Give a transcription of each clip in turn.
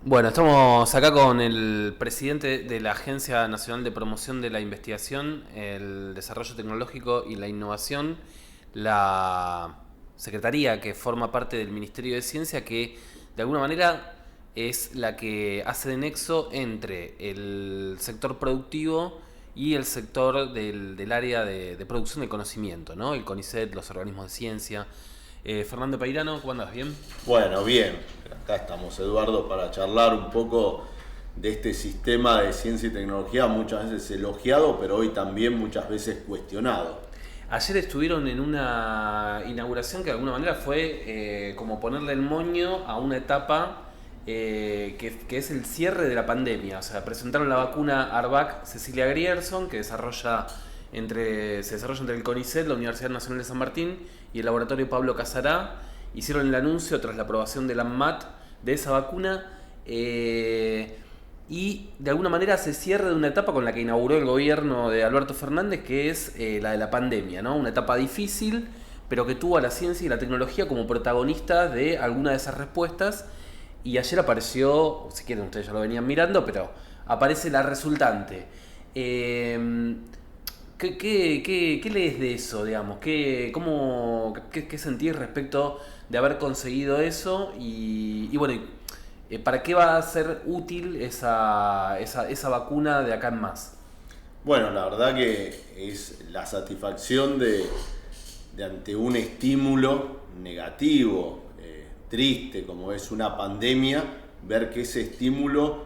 Bueno, estamos acá con el presidente de la Agencia Nacional de Promoción de la Investigación, el Desarrollo Tecnológico y la Innovación, la secretaría que forma parte del Ministerio de Ciencia, que de alguna manera es la que hace de nexo entre el sector productivo y el sector del área de producción de conocimiento, ¿no? El CONICET, los organismos de ciencia. Fernando Peirano, ¿cómo andas? ¿Bien? Bueno, bien, acá estamos, Eduardo, para charlar un poco de este sistema de ciencia y tecnología, muchas veces elogiado, pero hoy también muchas veces cuestionado. Ayer estuvieron en una inauguración que de alguna manera fue como ponerle el moño a una etapa que es el cierre de la pandemia. O sea, presentaron la vacuna Arvac Cecilia Grierson, que se desarrolla entre el CONICET, la Universidad Nacional de San Martín y el laboratorio Pablo Casará. Hicieron el anuncio tras la aprobación de la ANMAT de esa vacuna. Y de alguna manera se cierra de una etapa con la que inauguró el gobierno de Alberto Fernández, que es la de la pandemia, ¿no? Una etapa difícil, pero que tuvo a la ciencia y la tecnología como protagonistas de alguna de esas respuestas. Y ayer apareció, si quieren ustedes ya lo venían mirando, pero aparece la resultante. Eh, ¿Qué lees de eso, digamos? ¿Qué sentís respecto de haber conseguido eso? Y bueno, ¿para qué va a ser útil esa vacuna de acá en más? Bueno, la verdad que es la satisfacción de ante un estímulo negativo, triste, como es una pandemia, ver que ese estímulo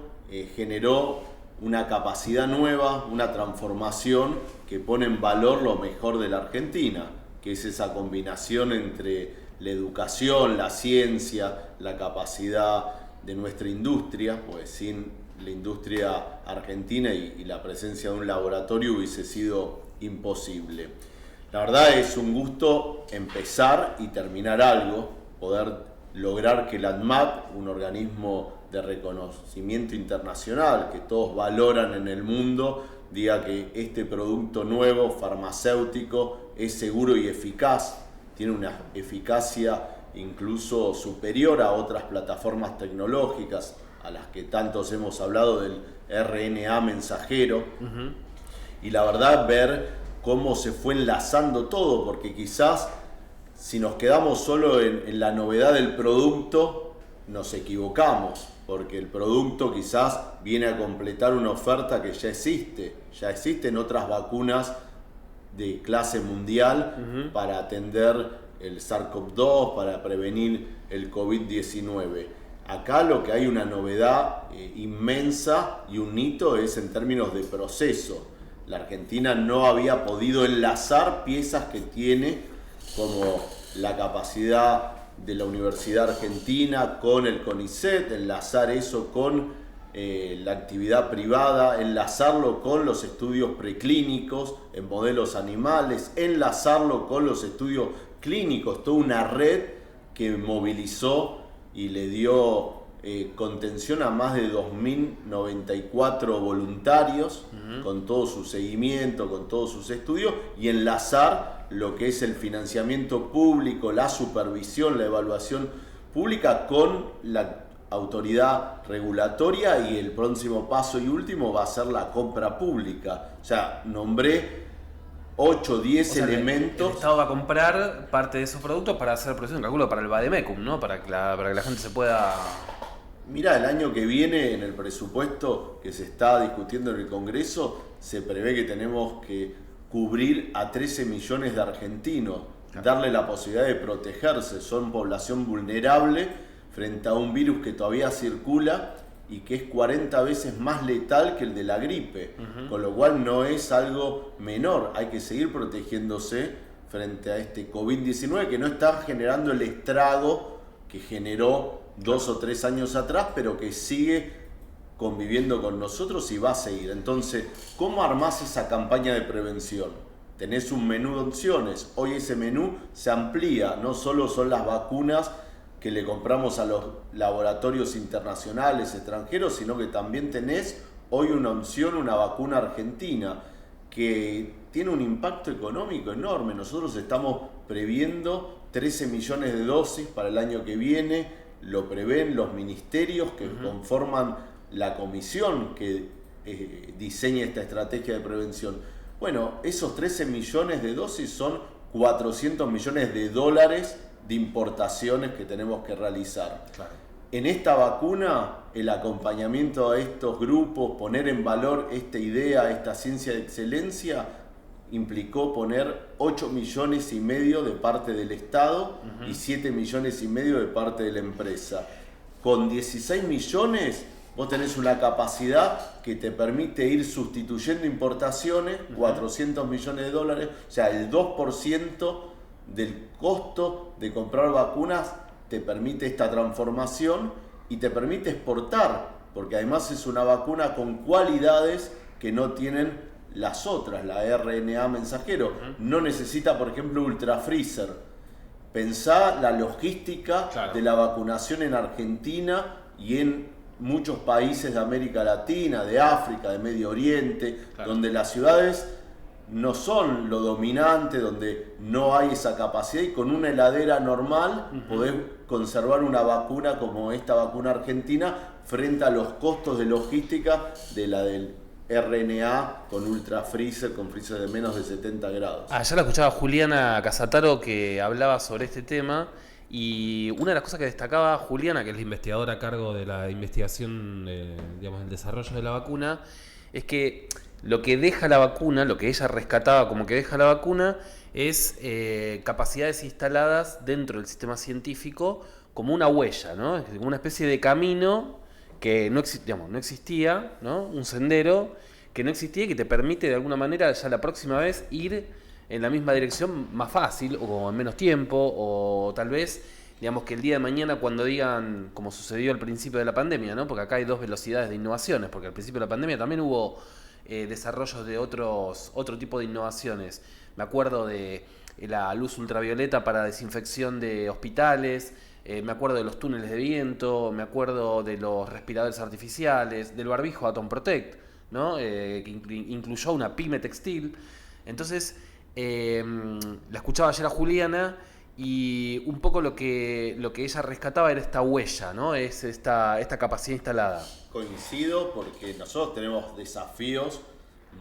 generó una capacidad nueva, una transformación que pone en valor lo mejor de la Argentina, que es esa combinación entre la educación, la ciencia, la capacidad de nuestra industria, pues sin la industria argentina y la presencia de un laboratorio hubiese sido imposible. La verdad es un gusto empezar y terminar algo, poder lograr que la ANMAT, un organismo de reconocimiento internacional que todos valoran en el mundo, diga que este producto nuevo farmacéutico es seguro y eficaz, tiene una eficacia incluso superior a otras plataformas tecnológicas a las que tantos hemos hablado del RNA mensajero. Y la verdad ver cómo se fue enlazando todo, porque quizás si nos quedamos solo en la novedad del producto, nos equivocamos, porque el producto quizás viene a completar una oferta que ya existen otras vacunas de clase mundial para atender el SARS-CoV-2, para prevenir el COVID-19. Acá lo que hay una novedad inmensa y un hito es en términos de proceso. La Argentina no había podido enlazar piezas que tiene, como la capacidad de la Universidad Argentina con el CONICET, enlazar eso con la actividad privada, enlazarlo con los estudios preclínicos en modelos animales, enlazarlo con los estudios clínicos, toda una red que movilizó y le dio contención a más de 2.094 voluntarios, con todo su seguimiento, con todos sus estudios, y enlazar lo que es el financiamiento público, la supervisión, la evaluación pública con la autoridad regulatoria, y el próximo paso y último va a ser la compra pública. O sea, nombré 8 o 10 El elementos. Estado va a comprar parte de esos productos para hacer producción, calculo, para el Bademecum, ¿no? Para que la gente se pueda... Mira, el año que viene en el presupuesto que se está discutiendo en el Congreso se prevé que tenemos que cubrir a 13 millones de argentinos, darle la posibilidad de protegerse. Son población vulnerable frente a un virus que todavía circula y que es 40 veces más letal que el de la gripe, con lo cual no es algo menor. Hay que seguir protegiéndose frente a este COVID-19 que no está generando el estrago que generó 2 o 3 años atrás, pero que sigue conviviendo con nosotros y va a seguir. Entonces, ¿cómo armás esa campaña de prevención? Tenés un menú de opciones. Hoy ese menú se amplía, no solo son las vacunas que le compramos a los laboratorios internacionales, extranjeros, sino que también tenés hoy una opción, una vacuna argentina, que tiene un impacto económico enorme. Nosotros estamos previendo 13 millones de dosis para el año que viene. lo prevén los ministerios que conforman la comisión que diseña esta estrategia de prevención. Bueno, esos 13 millones de dosis son 400 millones de dólares de importaciones que tenemos que realizar. Claro. En esta vacuna, el acompañamiento a estos grupos, poner en valor esta idea, esta ciencia de excelencia, implicó poner 8 millones y medio de parte del Estado y 7 millones y medio de parte de la empresa. Con 16 millones vos tenés una capacidad que te permite ir sustituyendo importaciones, 400 millones de dólares, o sea, el 2% del costo de comprar vacunas te permite esta transformación y te permite exportar, porque además es una vacuna con cualidades que no tienen las otras, la RNA mensajero. No necesita, por ejemplo, ultrafreezer. Pensá la logística de la vacunación en Argentina y en muchos países de América Latina, de África, de Medio Oriente, donde las ciudades no son lo dominante, donde no hay esa capacidad, y con una heladera normal podés conservar una vacuna como esta vacuna argentina frente a los costos de logística de la del RNA con ultrafreezer, con freezer de menos de 70 grados. Ya la escuchaba Juliana Casataro que hablaba sobre este tema, y una de las cosas que destacaba Juliana, que es la investigadora a cargo de la investigación, digamos, del desarrollo de la vacuna, es que lo que deja la vacuna, lo que ella rescataba como que deja la vacuna, es capacidades instaladas dentro del sistema científico como una huella, ¿no? Es como una especie de camino que no existía, ¿no? Un sendero que no existía y que te permite de alguna manera ya la próxima vez ir en la misma dirección más fácil o en menos tiempo, o tal vez, digamos, que el día de mañana cuando digan, como sucedió al principio de la pandemia, ¿no? Porque acá hay dos velocidades de innovaciones, porque al principio de la pandemia también hubo desarrollos de otro tipo de innovaciones. Me acuerdo de la luz ultravioleta para desinfección de hospitales, me acuerdo de los túneles de viento, me acuerdo de los respiradores artificiales, del barbijo Atom Protect, ¿no? Que incluyó una pyme textil. Entonces, la escuchaba ayer a Juliana y un poco lo que ella rescataba era esta huella, ¿no? Es esta capacidad instalada. Coincido, porque nosotros tenemos desafíos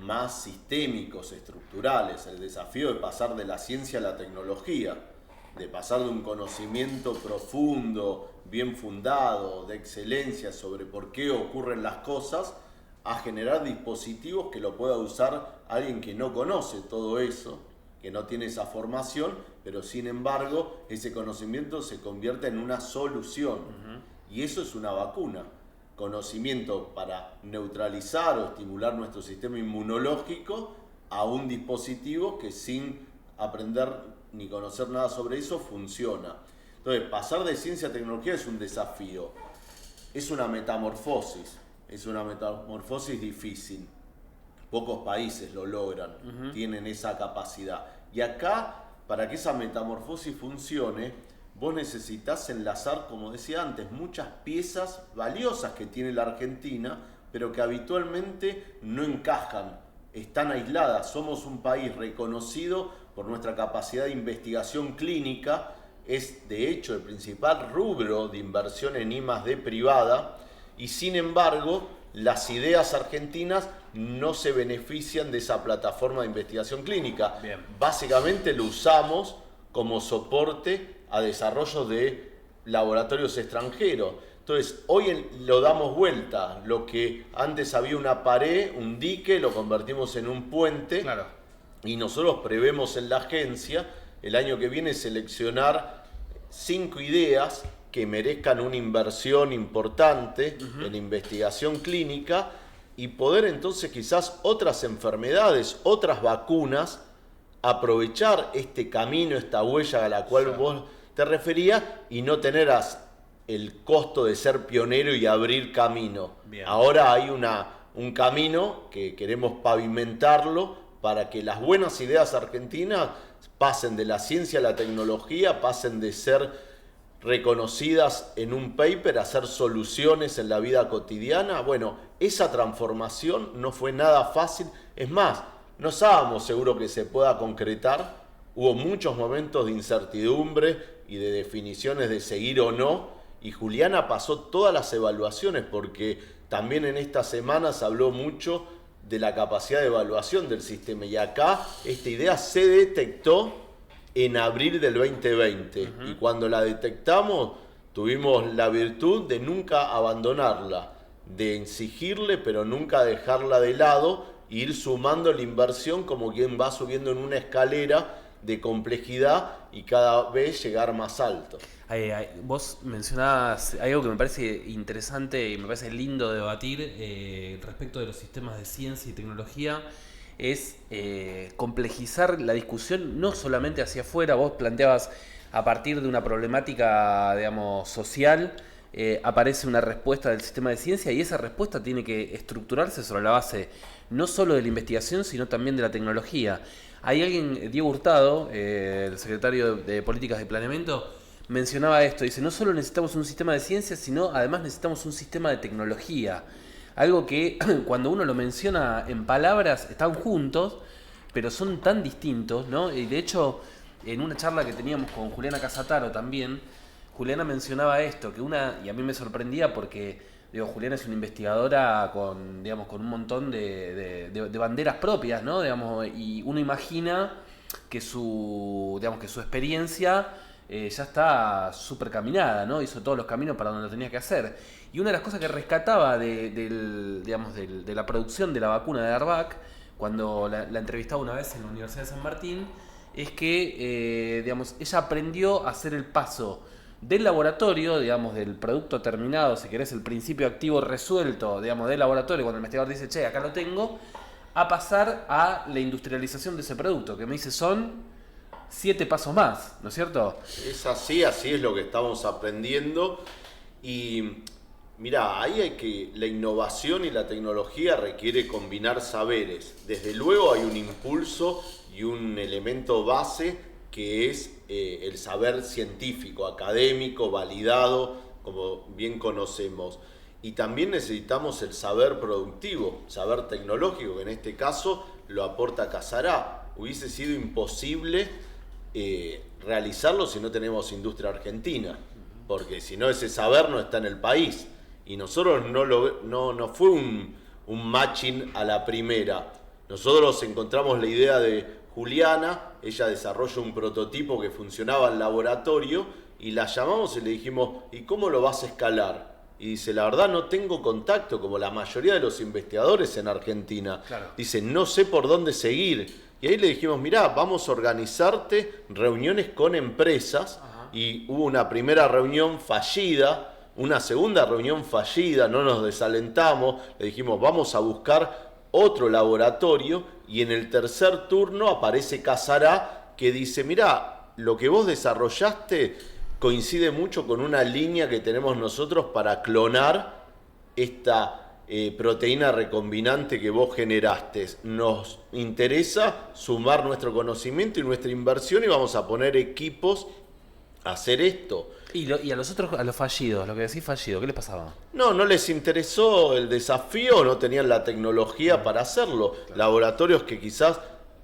más sistémicos, estructurales, el desafío de pasar de la ciencia a la tecnología, de pasar de un conocimiento profundo, bien fundado, de excelencia sobre por qué ocurren las cosas, a generar dispositivos que lo pueda usar alguien que no conoce todo eso, que no tiene esa formación, pero sin embargo ese conocimiento se convierte en una solución. Y eso es una vacuna. Conocimiento para neutralizar o estimular nuestro sistema inmunológico a un dispositivo que sin aprender ni conocer nada sobre eso funciona. Entonces, pasar de ciencia a tecnología es un desafío, es una metamorfosis difícil. Pocos países lo logran, tienen esa capacidad. Y acá, para que esa metamorfosis funcione, vos necesitas enlazar, como decía antes, muchas piezas valiosas que tiene la Argentina, pero que habitualmente no encajan, están aisladas. Somos un país reconocido por nuestra capacidad de investigación clínica, es de hecho el principal rubro de inversión en I+D privada, y sin embargo las ideas argentinas no se benefician de esa plataforma de investigación clínica. Bien. Básicamente lo usamos como soporte a desarrollo de laboratorios extranjeros. Entonces, hoy lo damos vuelta. Lo que antes había una pared, un dique, lo convertimos en un puente. Claro. Y nosotros prevemos en la agencia el año que viene seleccionar 5 ideas que merezcan una inversión importante en investigación clínica y poder entonces quizás otras enfermedades, otras vacunas, aprovechar este camino, esta huella a la cual vos te referías y no tener el costo de ser pionero y abrir camino. Bien. Ahora hay un camino que queremos pavimentarlo para que las buenas ideas argentinas pasen de la ciencia a la tecnología, pasen de ser reconocidas en un paper a ser soluciones en la vida cotidiana. Bueno, esa transformación no fue nada fácil. Es más, no estábamos seguros que se pueda concretar. Hubo muchos momentos de incertidumbre y de definiciones de seguir o no. y Juliana pasó todas las evaluaciones, porque también en estas semanas habló mucho de la capacidad de evaluación del sistema, y acá esta idea se detectó en abril del 2020, y cuando la detectamos tuvimos la virtud de nunca abandonarla, de exigirle pero nunca dejarla de lado, e ir sumando la inversión como quien va subiendo en una escalera de complejidad y cada vez llegar más alto. Vos mencionabas algo que me parece interesante y me parece lindo debatir respecto de los sistemas de ciencia y tecnología, es complejizar la discusión no solamente hacia afuera. Vos planteabas a partir de una problemática, digamos, social, aparece una respuesta del sistema de ciencia, y esa respuesta tiene que estructurarse sobre la base no solo de la investigación, sino también de la tecnología. Hay alguien, Diego Hurtado, el secretario de Políticas de Planeamiento, mencionaba esto. Dice, no solo necesitamos un sistema de ciencia, sino además necesitamos un sistema de tecnología. Algo que cuando uno lo menciona en palabras están juntos, pero son tan distintos, ¿no? Y de hecho, en una charla que teníamos con Juliana Casataro también, Juliana mencionaba esto, y a mí me sorprendía porque, digo, Juliana es una investigadora con, digamos, con un montón de banderas propias, ¿no? Digamos, y uno imagina que su experiencia ya está súper caminada, ¿no? Hizo todos los caminos para donde lo tenía que hacer. Y una de las cosas que rescataba de la producción de la vacuna de Arvac, cuando la entrevistaba una vez en la Universidad de San Martín, es que ella aprendió a hacer el paso del laboratorio, digamos, del producto terminado, si querés, el principio activo resuelto, digamos, del laboratorio, cuando el investigador dice, che, acá lo tengo, a pasar a la industrialización de ese producto, que me dice son 7 pasos más, ¿no es cierto? Es así es lo que estamos aprendiendo. Y mirá, la innovación y la tecnología requiere combinar saberes. Desde luego hay un impulso y un elemento base que es el saber científico, académico, validado, como bien conocemos. Y también necesitamos el saber productivo, saber tecnológico, que en este caso lo aporta Casará. Hubiese sido imposible realizarlo si no tenemos industria argentina, porque si no, ese saber no está en el país. Y nosotros no fue un matching a la primera. Nosotros encontramos la idea de Juliana, ella desarrolla un prototipo que funcionaba en laboratorio, y la llamamos y le dijimos, ¿y cómo lo vas a escalar? Y dice, la verdad no tengo contacto, como la mayoría de los investigadores en Argentina. Claro. Dice, no sé por dónde seguir. Y ahí le dijimos, mirá, vamos a organizarte reuniones con empresas. Ajá. Y hubo una primera reunión fallida, una segunda reunión fallida, no nos desalentamos, le dijimos, vamos a buscar otro laboratorio, y en el tercer turno aparece Casará, que dice, mirá, lo que vos desarrollaste coincide mucho con una línea que tenemos nosotros para clonar esta proteína recombinante que vos generaste. Nos interesa sumar nuestro conocimiento y nuestra inversión, y vamos a poner equipos a hacer esto. Y a los otros, a los fallidos, lo que decís fallido, ¿qué les pasaba? No les interesó el desafío, no tenían la tecnología para hacerlo. Claro. Laboratorios que quizás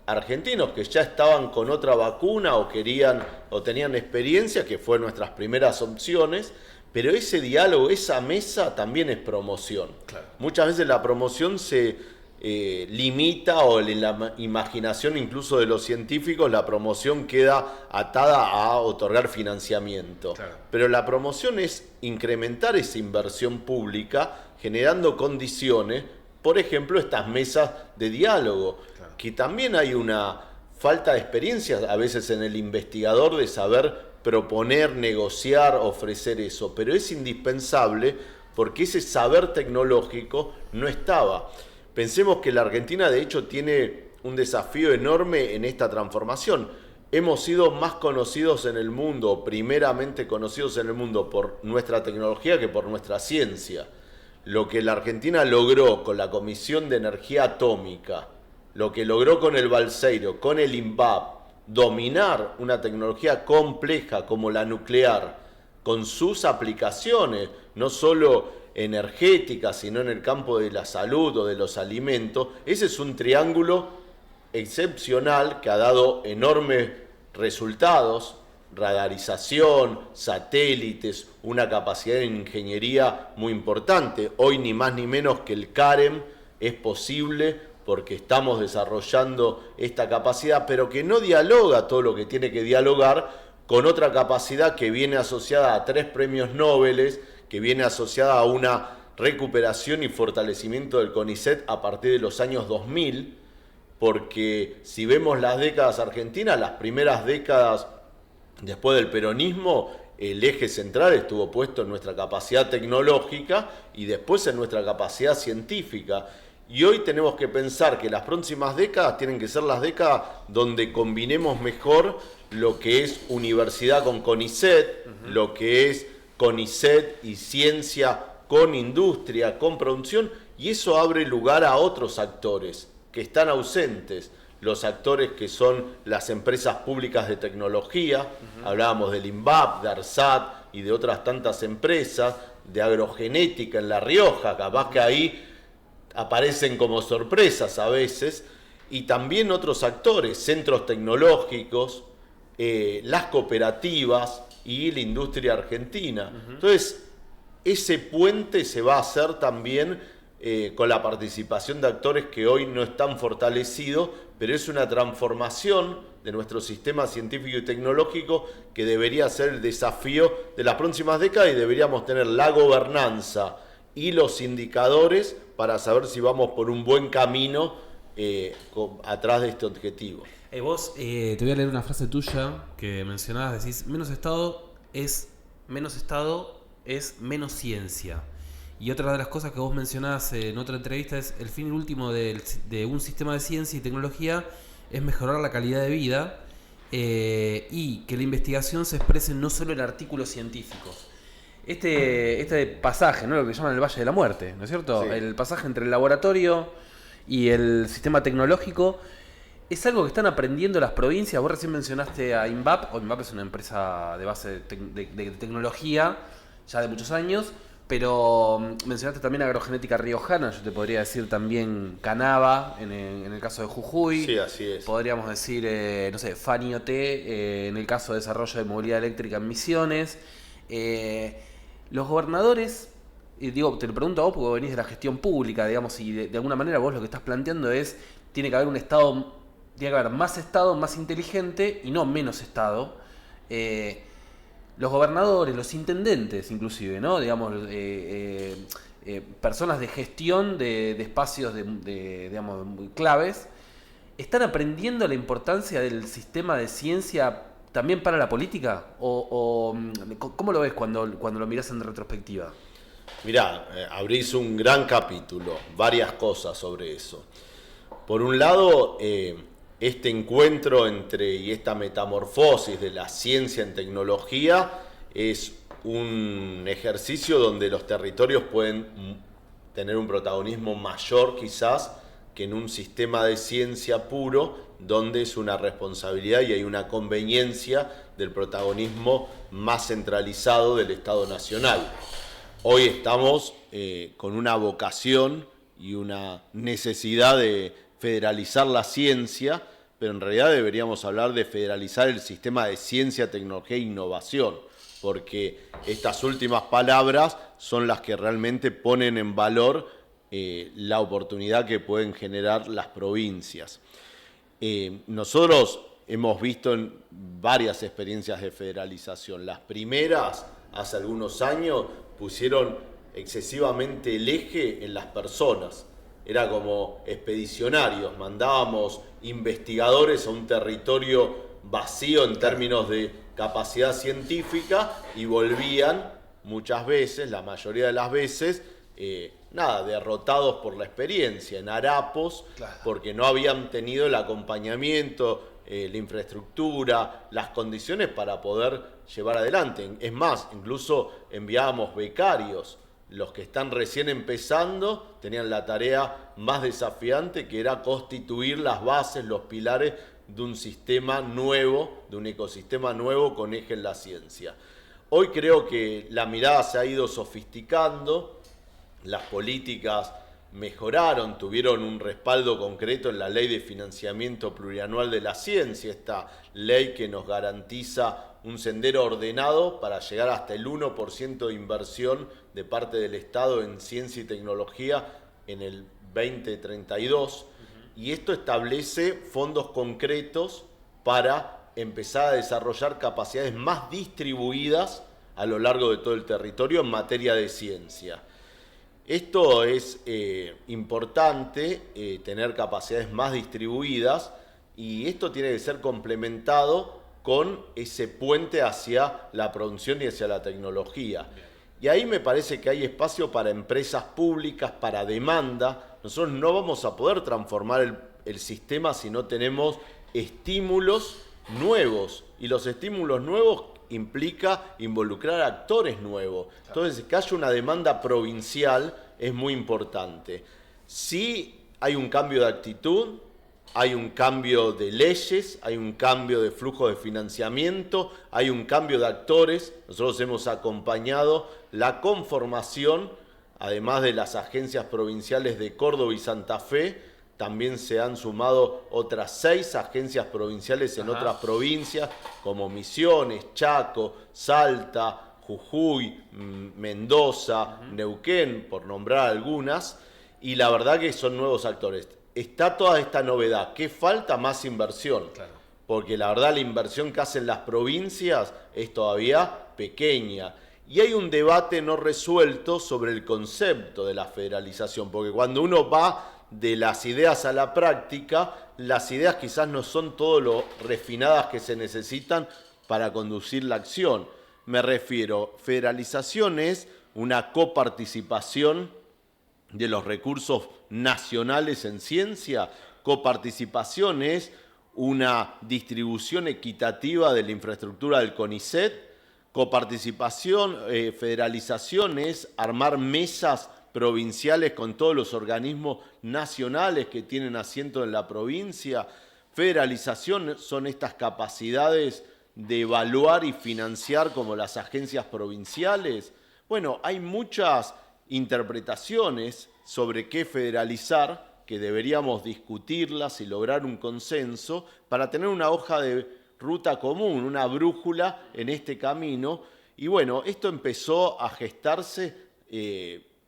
argentinos que ya estaban con otra vacuna o querían o tenían experiencia, que fue nuestras primeras opciones, pero ese diálogo, esa mesa también es promoción. Claro. Muchas veces la promoción se limita, o en la imaginación incluso de los científicos, la promoción queda atada a otorgar financiamiento. Claro. Pero la promoción es incrementar esa inversión pública generando condiciones, por ejemplo, estas mesas de diálogo, claro, que también hay una falta de experiencia a veces en el investigador de saber proponer, negociar, ofrecer eso, pero es indispensable porque ese saber tecnológico no estaba. Pensemos que la Argentina de hecho tiene un desafío enorme en esta transformación. Hemos sido más conocidos en el mundo, primeramente conocidos en el mundo por nuestra tecnología que por nuestra ciencia. Lo que la Argentina logró con la Comisión de Energía Atómica, lo que logró con el Balseiro, con el INVAP, dominar una tecnología compleja como la nuclear, con sus aplicaciones, no solo energética, sino en el campo de la salud o de los alimentos. Ese es un triángulo excepcional que ha dado enormes resultados radarización, satélites, una capacidad de ingeniería muy importante. Hoy ni más ni menos que el CAREM es posible porque estamos desarrollando esta capacidad, pero que no dialoga todo lo que tiene que dialogar con otra capacidad que viene asociada a 3 premios Nobel, que viene asociada a una recuperación y fortalecimiento del CONICET a partir de los años 2000, porque si vemos las décadas argentinas, las primeras décadas después del peronismo, el eje central estuvo puesto en nuestra capacidad tecnológica y después en nuestra capacidad científica. Y hoy tenemos que pensar que las próximas décadas tienen que ser las décadas donde combinemos mejor lo que es universidad con CONICET, lo que es CONICET y ciencia con industria, con producción, y eso abre lugar a otros actores que están ausentes. Los actores que son las empresas públicas de tecnología, hablábamos del INVAP, de ARSAT y de otras tantas empresas, de agrogenética en La Rioja, capaz que ahí aparecen como sorpresas a veces, y también otros actores, centros tecnológicos, las cooperativas y la industria argentina. Entonces, ese puente se va a hacer también con la participación de actores que hoy no están fortalecidos, pero es una transformación de nuestro sistema científico y tecnológico que debería ser el desafío de las próximas décadas, y deberíamos tener la gobernanza y los indicadores para saber si vamos por un buen camino atrás de este objetivo. Vos, te voy a leer una frase tuya que mencionabas, decís, menos Estado es menos ciencia. Y otra de las cosas que vos mencionabas en otra entrevista es el fin último de un sistema de ciencia y tecnología es mejorar la calidad de vida y que la investigación se exprese no solo en artículos científicos. Este pasaje, ¿no? Lo que llaman el Valle de la Muerte, ¿no es cierto? Sí. El pasaje entre el laboratorio y el sistema tecnológico es algo que están aprendiendo las provincias. Vos recién mencionaste a INVAP. INVAP es una empresa de base de tecnología ya de muchos años, pero mencionaste también agrogenética riojana. Yo te podría decir también Canava en el caso de Jujuy. Sí, así es. Podríamos decir, no sé, FANIOT en el caso de desarrollo de movilidad eléctrica en Misiones. Los gobernadores, digo, te lo pregunto a vos porque venís de la gestión pública, digamos, y de alguna manera vos lo que estás planteando es, tiene que haber más Estado, más inteligente y no menos Estado. Los gobernadores, los intendentes inclusive, ¿no? Digamos, personas de gestión de espacios digamos, muy claves, ¿están aprendiendo la importancia del sistema de ciencia también para la política? ¿O cómo lo ves cuando lo mirás en retrospectiva? Mirá, abrís un gran capítulo, varias cosas sobre eso. Por un lado, este encuentro y esta metamorfosis de la ciencia en tecnología es un ejercicio donde los territorios pueden tener un protagonismo mayor quizás que en un sistema de ciencia puro, donde es una responsabilidad y hay una conveniencia del protagonismo más centralizado del Estado Nacional. Hoy estamos con una vocación y una necesidad de federalizar la ciencia, pero en realidad deberíamos hablar de federalizar el sistema de ciencia, tecnología e innovación, porque estas últimas palabras son las que realmente ponen en valor la oportunidad que pueden generar las provincias. Nosotros hemos visto en varias experiencias de federalización. Las primeras, hace algunos años, pusieron excesivamente el eje en las personas. Era como expedicionarios, mandábamos investigadores a un territorio vacío en términos de capacidad científica y volvían muchas veces, la mayoría de las veces, derrotados por la experiencia, en harapos, claro, porque no habían tenido el acompañamiento, la infraestructura, las condiciones para poder llevar adelante. Es más, incluso enviábamos becarios. Los que están recién empezando tenían la tarea más desafiante, que era constituir las bases, los pilares de un sistema nuevo, de un ecosistema nuevo con eje en la ciencia. Hoy creo que la mirada se ha ido sofisticando, las políticas mejoraron, tuvieron un respaldo concreto en la Ley de Financiamiento Plurianual de la Ciencia, esta ley que nos garantiza un sendero ordenado para llegar hasta el 1% de inversión de parte del Estado en ciencia y tecnología en el 2032. Y esto establece fondos concretos para empezar a desarrollar capacidades más distribuidas a lo largo de todo el territorio en materia de ciencia. Esto es importante, tener capacidades más distribuidas, y esto tiene que ser complementado con ese puente hacia la producción y hacia la tecnología. Y ahí me parece que hay espacio para empresas públicas, para demanda. Nosotros no vamos a poder transformar el sistema si no tenemos estímulos nuevos. Y los estímulos nuevos implica involucrar a actores nuevos. Entonces, que haya una demanda provincial es muy importante. Si hay un cambio de actitud, hay un cambio de leyes, hay un cambio de flujo de financiamiento, hay un cambio de actores. Nosotros hemos acompañado la conformación, además de las agencias provinciales de Córdoba y Santa Fe, también se han sumado otras 6 agencias provinciales en otras provincias, como Misiones, Chaco, Salta, Jujuy, Mendoza, Neuquén, por nombrar algunas, y la verdad que son nuevos actores. Está toda esta novedad. ¿Qué falta? Más inversión. Claro. Porque la verdad la inversión que hacen las provincias es todavía pequeña. Y hay un debate no resuelto sobre el concepto de la federalización, porque cuando uno va de las ideas a la práctica, las ideas quizás no son todo lo refinadas que se necesitan para conducir la acción. Me refiero, federalización es una coparticipación de los recursos nacionales en ciencia. Coparticipación es una distribución equitativa de la infraestructura del CONICET. Coparticipación, federalización es armar mesas provinciales con todos los organismos nacionales que tienen asiento en la provincia. Federalización son estas capacidades de evaluar y financiar como las agencias provinciales. Bueno, hay muchas interpretaciones sobre qué federalizar, que deberíamos discutirlas y lograr un consenso para tener una hoja de ruta común, una brújula en este camino. Y bueno, esto empezó a gestarse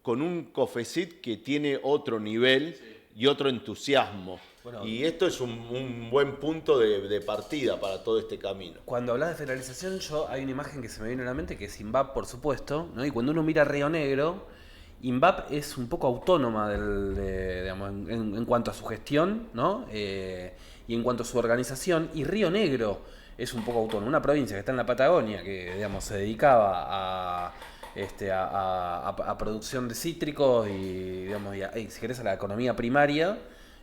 con un COFECIT que tiene otro nivel y otro entusiasmo. Bueno, y esto es un buen punto de partida para todo este camino. Cuando hablas de federalización, hay una imagen que se me viene a la mente, que es INVAP, por supuesto, ¿no? Y cuando uno mira Río Negro, INVAP es un poco autónoma digamos, en cuanto a su gestión, ¿no? Y en cuanto a su organización. Y Río Negro es un poco autónoma. Una provincia que está en la Patagonia, que digamos, se dedicaba a producción de cítricos y, digamos, si querés, a la economía primaria,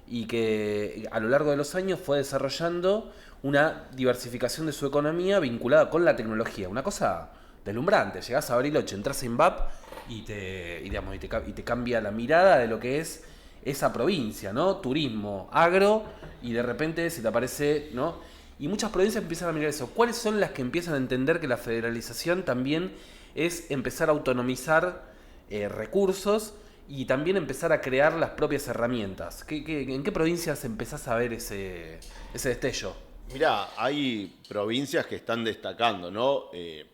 y que a lo largo de los años fue desarrollando una diversificación de su economía vinculada con la tecnología. Una cosa deslumbrante. Llegás a Bariloche, entras en INVAP y te cambia la mirada de lo que es esa provincia, ¿no? Turismo, agro, y de repente se te aparece, ¿no? Y muchas provincias empiezan a mirar eso. ¿Cuáles son las que empiezan a entender que la federalización también es empezar a autonomizar recursos y también empezar a crear las propias herramientas? ¿En qué provincias empezás a ver ese destello? Mirá, hay provincias que están destacando, ¿no?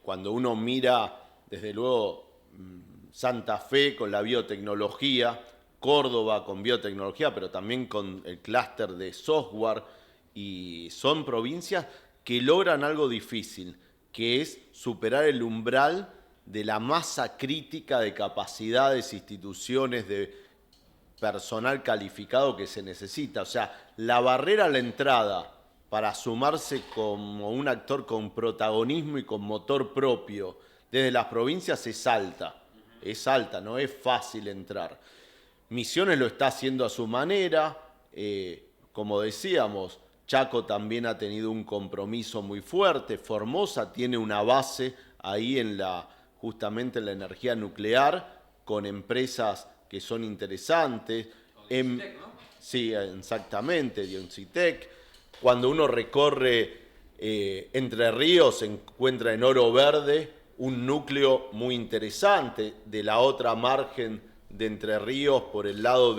Cuando uno mira, desde luego, Santa Fe con la biotecnología, Córdoba con biotecnología, pero también con el clúster de software, y son provincias que logran algo difícil, que es superar el umbral de la masa crítica de capacidades, instituciones, de personal calificado que se necesita. O sea, la barrera a la entrada para sumarse como un actor con protagonismo y con motor propio desde las provincias es alta, no es fácil entrar. Misiones lo está haciendo a su manera, como decíamos, Chaco también ha tenido un compromiso muy fuerte, Formosa tiene una base ahí justamente en la energía nuclear, con empresas que son interesantes. Dioncitec, ¿no? Sí, exactamente, Dioncitec. Cuando uno recorre Entre Ríos, se encuentra en Oro Verde un núcleo muy interesante. De la otra margen de Entre Ríos, por el lado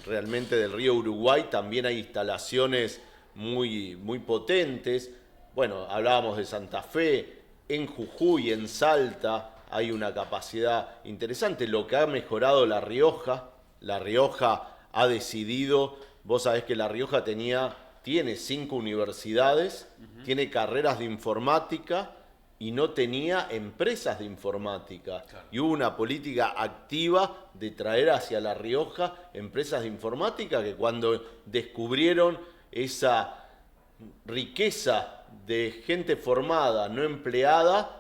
realmente del río Uruguay, también hay instalaciones muy, muy potentes. bueno, hablábamos de Santa Fe, en Jujuy, en Salta, hay una capacidad interesante. Lo que ha mejorado La Rioja ha decidido, vos sabés que La Rioja tiene 5 universidades, tiene carreras de informática y no tenía empresas de informática. Claro. Y hubo una política activa de traer hacia La Rioja empresas de informática que cuando descubrieron esa riqueza de gente formada, no empleada,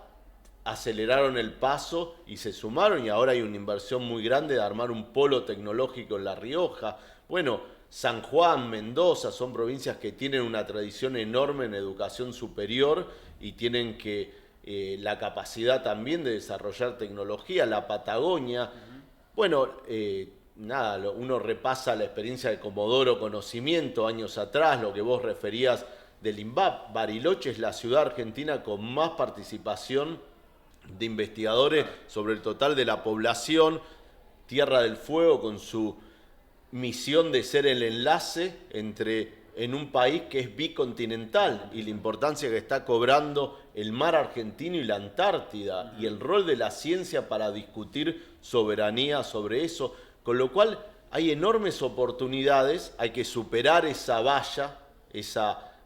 aceleraron el paso y se sumaron, y ahora hay una inversión muy grande de armar un polo tecnológico en La Rioja. Bueno, San Juan, Mendoza son provincias que tienen una tradición enorme en educación superior y tienen la capacidad también de desarrollar tecnología. La Patagonia, bueno, nada, uno repasa la experiencia de Comodoro Conocimiento años atrás, lo que vos referías del INVAP. Bariloche es la ciudad argentina con más participación de investigadores sobre el total de la población. Tierra del Fuego, con su misión de ser el enlace en un país que es bicontinental, y la importancia que está cobrando el mar argentino y la Antártida, y el rol de la ciencia para discutir soberanía sobre eso, con lo cual hay enormes oportunidades. Hay que superar esa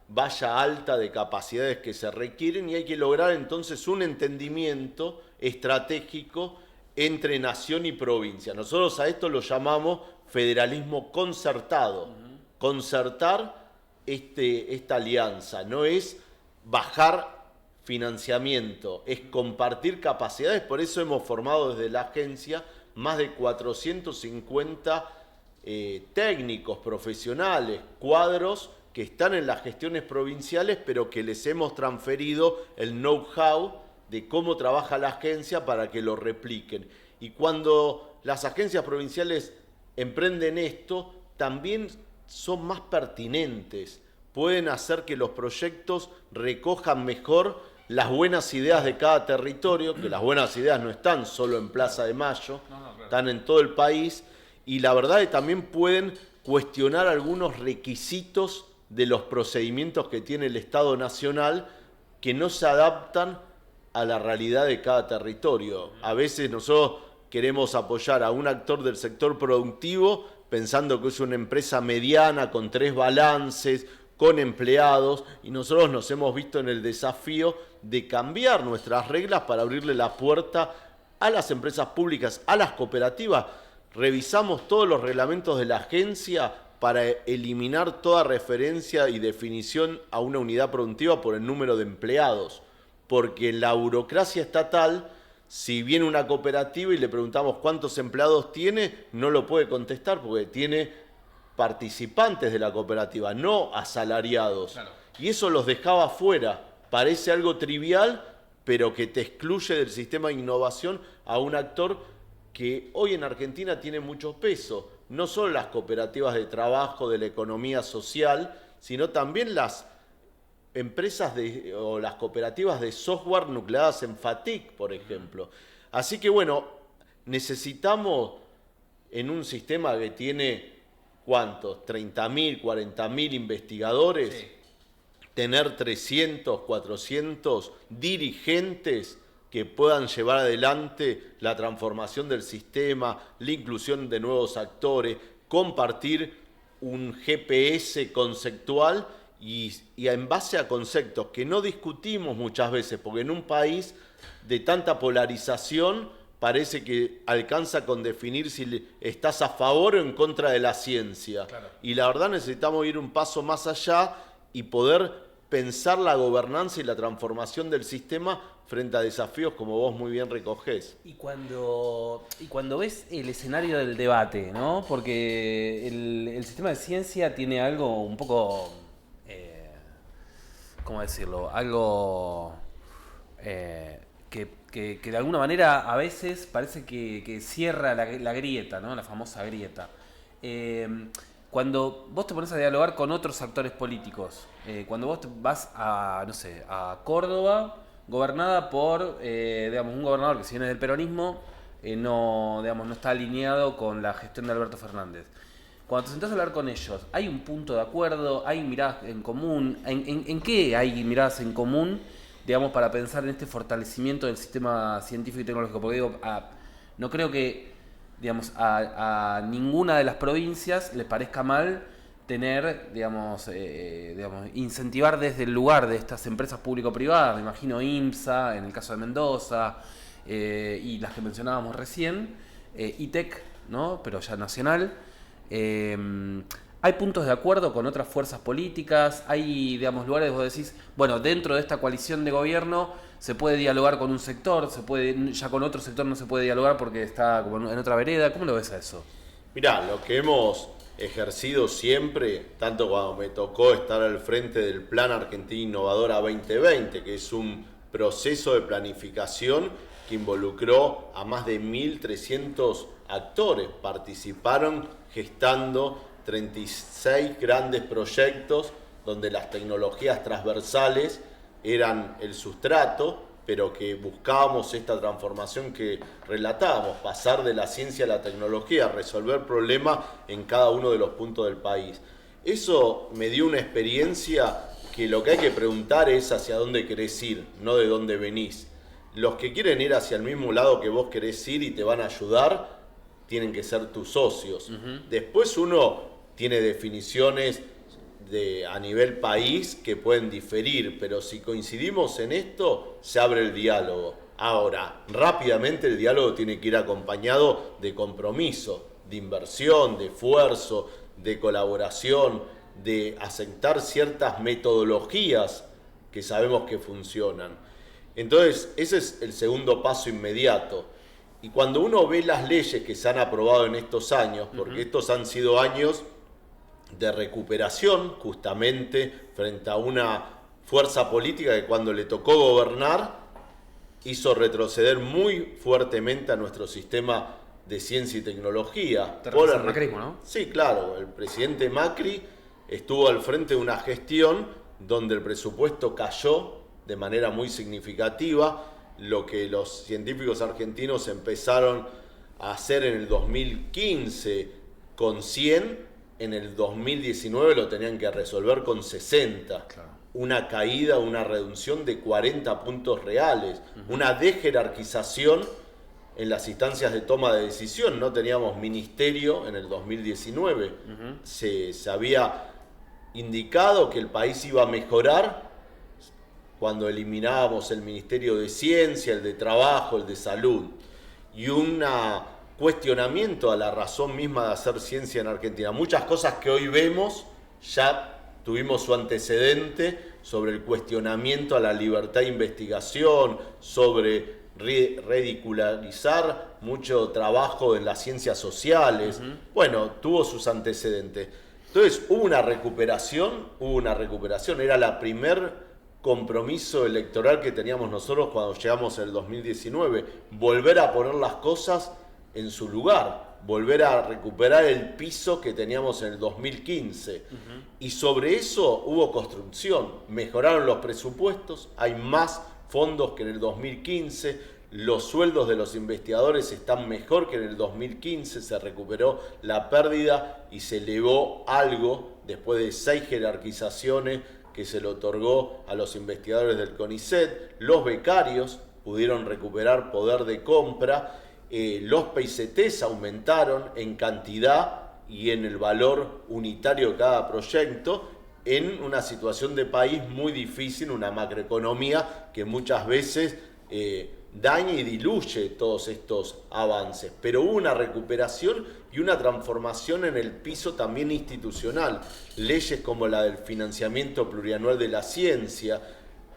valla alta de capacidades que se requieren, y hay que lograr entonces un entendimiento estratégico entre nación y provincia. Nosotros a esto lo llamamos federalismo concertado. Concertar esta alianza no es bajar financiamiento, es compartir capacidades. Por eso hemos formado desde la agencia más de 450 técnicos, profesionales, cuadros que están en las gestiones provinciales, pero que les hemos transferido el know-how de cómo trabaja la agencia para que lo repliquen. Y cuando las agencias provinciales emprenden esto, también son más pertinentes, pueden hacer que los proyectos recojan mejor las buenas ideas de cada territorio, que las buenas ideas no están solo en Plaza de Mayo, están en todo el país, y la verdad es que también pueden cuestionar algunos requisitos de los procedimientos que tiene el Estado Nacional, que no se adaptan a la realidad de cada territorio. A veces nosotros queremos apoyar a un actor del sector productivo pensando que es una empresa mediana con 3 balances, con empleados, y nosotros nos hemos visto en el desafío de cambiar nuestras reglas para abrirle la puerta a las empresas públicas, a las cooperativas. Revisamos todos los reglamentos de la agencia para eliminar toda referencia y definición a una unidad productiva por el número de empleados, porque en la burocracia estatal, si viene una cooperativa y le preguntamos cuántos empleados tiene, no lo puede contestar porque tiene participantes de la cooperativa, no asalariados. Claro. Y eso los dejaba fuera. Parece algo trivial, pero que te excluye del sistema de innovación a un actor que hoy en Argentina tiene mucho peso. No solo las cooperativas de trabajo, de la economía social, sino también las empresas o las cooperativas de software nucleadas en FATIC, por ejemplo. Así que bueno, necesitamos en un sistema que tiene, ¿cuántos? 30.000, 40.000 investigadores, sí, tener 300, 400 dirigentes que puedan llevar adelante la transformación del sistema, la inclusión de nuevos actores, compartir un GPS conceptual y en base a conceptos que no discutimos muchas veces, porque en un país de tanta polarización parece que alcanza con definir si estás a favor o en contra de la ciencia. Claro. Y la verdad necesitamos ir un paso más allá y poder pensar la gobernanza y la transformación del sistema frente a desafíos como vos muy bien recogés. Y cuando ves el escenario del debate, ¿no? Porque el sistema de ciencia tiene algo un poco, ¿cómo decirlo? Algo que de alguna manera a veces parece que cierra la grieta, ¿no? La famosa grieta. Cuando vos te pones a dialogar con otros actores políticos, cuando vos vas a, no sé, a Córdoba, gobernada por, digamos, un gobernador que si viene del peronismo, no está alineado con la gestión de Alberto Fernández. cuando te sentás a hablar con ellos, ¿hay un punto de acuerdo? ¿Hay miradas en común? ¿En qué hay miradas en común, digamos, para pensar en este fortalecimiento del sistema científico y tecnológico? Porque digo, no creo que, digamos, a ninguna de las provincias les parezca mal tener, digamos, incentivar desde el lugar de estas empresas público-privadas, me imagino IMSA, en el caso de Mendoza, y las que mencionábamos recién, ITEC, ¿no? Pero ya nacional. Hay puntos de acuerdo con otras fuerzas políticas, hay, digamos, lugares donde vos decís, bueno, dentro de esta coalición de gobierno se puede dialogar con un sector, ya con otro sector no se puede dialogar porque está como en otra vereda. ¿Cómo lo ves a eso? Mirá, lo que hemos ejercido siempre, tanto cuando me tocó estar al frente del Plan Argentina Innovadora 2020, que es un proceso de planificación que involucró a más de 1.300 actores, participaron gestando 36 grandes proyectos donde las tecnologías transversales eran el sustrato, pero que buscábamos esta transformación que relatábamos, pasar de la ciencia a la tecnología, resolver problemas en cada uno de los puntos del país. Eso me dio una experiencia que lo que hay que preguntar es hacia dónde querés ir, no de dónde venís. Los que quieren ir hacia el mismo lado que vos querés ir y te van a ayudar, tienen que ser tus socios. Después uno tiene definiciones a nivel país que pueden diferir, pero si coincidimos en esto, se abre el diálogo. Ahora, rápidamente el diálogo tiene que ir acompañado de compromiso, de inversión, de esfuerzo, de colaboración, de aceptar ciertas metodologías que sabemos que funcionan. Entonces, ese es el segundo paso inmediato. Y cuando uno ve las leyes que se han aprobado en estos años, porque estos han sido años de recuperación, justamente frente a una fuerza política que cuando le tocó gobernar hizo retroceder muy fuertemente a nuestro sistema de ciencia y tecnología. Por el macrismo, ¿no? Sí, claro, el presidente Macri estuvo al frente de una gestión donde el presupuesto cayó de manera muy significativa, lo que los científicos argentinos empezaron a hacer en el 2015 con 100, en el 2019 lo tenían que resolver con 60. Claro. Una caída, una reducción de 40 puntos reales, una dejerarquización en las instancias de toma de decisión. No teníamos ministerio en el 2019. Se había indicado que el país iba a mejorar cuando eliminábamos el Ministerio de Ciencia, el de Trabajo, el de Salud, y un cuestionamiento a la razón misma de hacer ciencia en Argentina. Muchas cosas que hoy vemos ya tuvimos su antecedente sobre el cuestionamiento a la libertad de investigación, sobre ridicularizar mucho trabajo en las ciencias sociales. Bueno, tuvo sus antecedentes. Entonces hubo una recuperación, era la primer compromiso electoral que teníamos nosotros cuando llegamos en el 2019, volver a poner las cosas en su lugar, volver a recuperar el piso que teníamos en el 2015. Y sobre eso hubo construcción, mejoraron los presupuestos, hay más fondos que en el 2015, los sueldos de los investigadores están mejor que en el 2015, se recuperó la pérdida y se elevó algo después de 6 jerarquizaciones que se le otorgó a los investigadores del CONICET. Los becarios pudieron recuperar poder de compra, los PICTs aumentaron en cantidad y en el valor unitario de cada proyecto, en una situación de país muy difícil, una macroeconomía que muchas veces daña y diluye todos estos avances. Pero hubo una recuperación y una transformación en el piso también institucional. Leyes como la del financiamiento plurianual de la ciencia,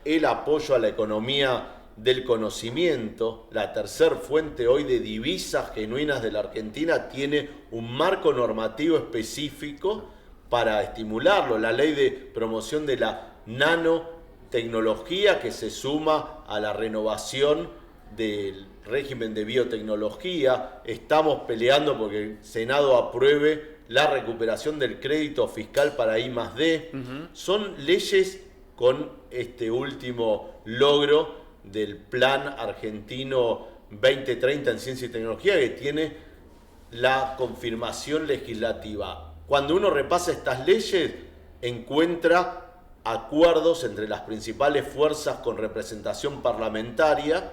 el apoyo a la economía del conocimiento, la tercer fuente hoy de divisas genuinas de la Argentina, tiene un marco normativo específico para estimularlo. La ley de promoción de la nanotecnología, que se suma a la renovación del régimen de biotecnología. Estamos peleando porque el Senado apruebe la recuperación del crédito fiscal para I+D. Son leyes con este último logro del Plan Argentino 2030 en Ciencia y Tecnología, que tiene la confirmación legislativa. cuando uno repasa estas leyes, encuentra acuerdos entre las principales fuerzas con representación parlamentaria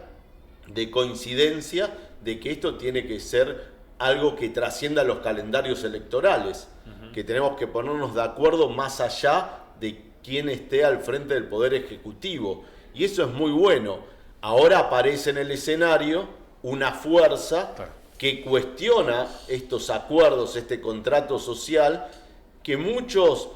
de coincidencia de que esto tiene que ser algo que trascienda los calendarios electorales, que tenemos que ponernos de acuerdo más allá de quién esté al frente del Poder Ejecutivo. Y eso es muy bueno. Ahora aparece en el escenario una fuerza que cuestiona estos acuerdos, este contrato social, que muchos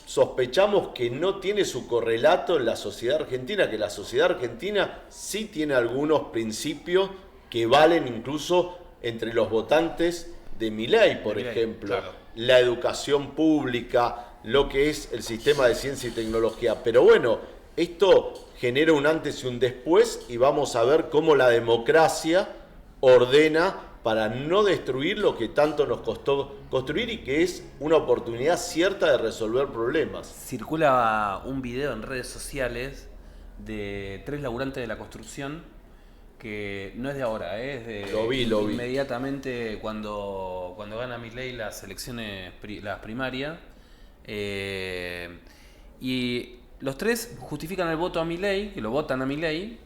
sospechamos que no tiene su correlato en la sociedad argentina, que la sociedad argentina sí tiene algunos principios que valen incluso entre los votantes de Milei, por ejemplo. Claro. La educación pública, lo que es el sistema de ciencia y tecnología. Pero bueno, esto genera un antes y un después y vamos a ver cómo la democracia ordena para no destruir lo que tanto nos costó construir y que es una oportunidad cierta de resolver problemas. Circula un video en redes sociales de 3 laburantes de la construcción que no es de ahora, es de lo vi. Inmediatamente cuando gana Milei las elecciones, las primarias, y los 3 justifican el voto a Milei, que lo votan a Milei,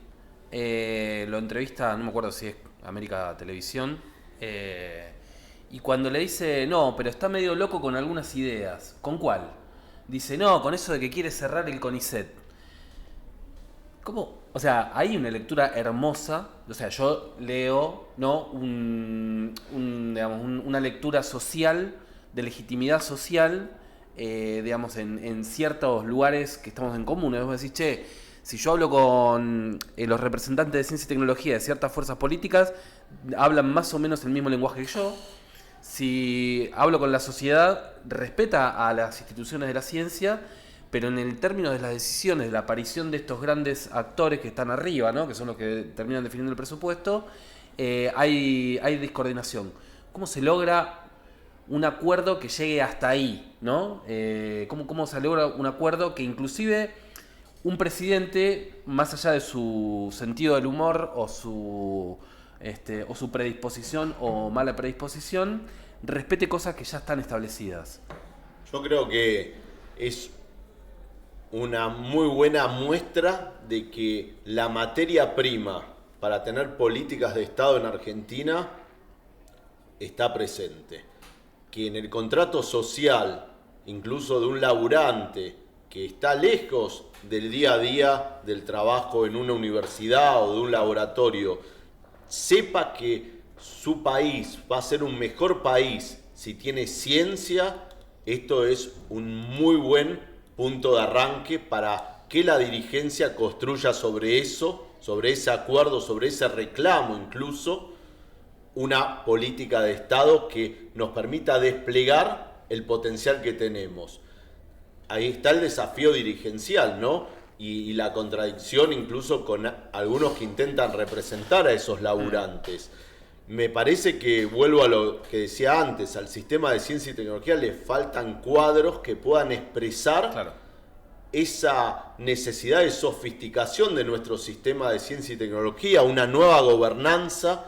lo entrevista, no me acuerdo si es América Televisión, y cuando le dice, no, pero está medio loco con algunas ideas. ¿Con cuál? Dice, no, con eso de que quiere cerrar el CONICET. ¿Cómo? O sea, hay una lectura hermosa, o sea, yo leo, ¿no? Una lectura social, de legitimidad social, digamos, en ciertos lugares que estamos en común. Vos decís, che, si yo hablo con los representantes de ciencia y tecnología de ciertas fuerzas políticas, hablan más o menos el mismo lenguaje que yo. Si hablo con la sociedad, respeta a las instituciones de la ciencia, pero en el término de las decisiones, de la aparición de estos grandes actores que están arriba, ¿no? Que son los que terminan definiendo el presupuesto, hay discoordinación. ¿Cómo se logra un acuerdo que llegue hasta ahí, ¿no? ¿Cómo se logra un acuerdo que inclusive un presidente, más allá de su sentido del humor o su predisposición o mala predisposición, respete cosas que ya están establecidas? Yo creo que es una muy buena muestra de que la materia prima para tener políticas de Estado en Argentina está presente. Que en el contrato social, incluso de un laburante que está lejos del día a día del trabajo en una universidad o de un laboratorio, sepa que su país va a ser un mejor país si tiene ciencia, esto es un muy buen punto de arranque para que la dirigencia construya sobre eso, sobre ese acuerdo, sobre ese reclamo incluso, una política de Estado que nos permita desplegar el potencial que tenemos. Ahí está el desafío dirigencial, ¿no? Y la contradicción incluso con algunos que intentan representar a esos laburantes. Me parece que, vuelvo a lo que decía antes, al sistema de ciencia y tecnología le faltan cuadros que puedan expresar esa necesidad de sofisticación de nuestro sistema de ciencia y tecnología, una nueva gobernanza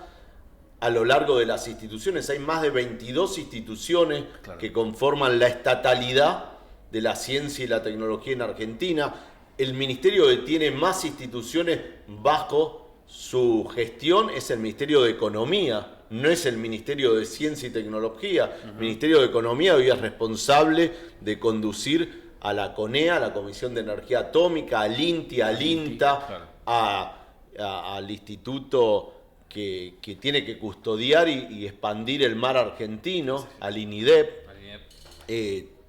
a lo largo de las instituciones. Hay más de 22 instituciones que conforman la estatalidad de la ciencia y la tecnología en Argentina. El ministerio que tiene más instituciones bajo su gestión es el Ministerio de Economía, no es el Ministerio de Ciencia y Tecnología. El Ministerio de Economía hoy es responsable de conducir a la CONEA, a la Comisión de Energía Atómica, al INTI, al INTA, al instituto que tiene que custodiar y expandir el mar argentino, al INIDEP,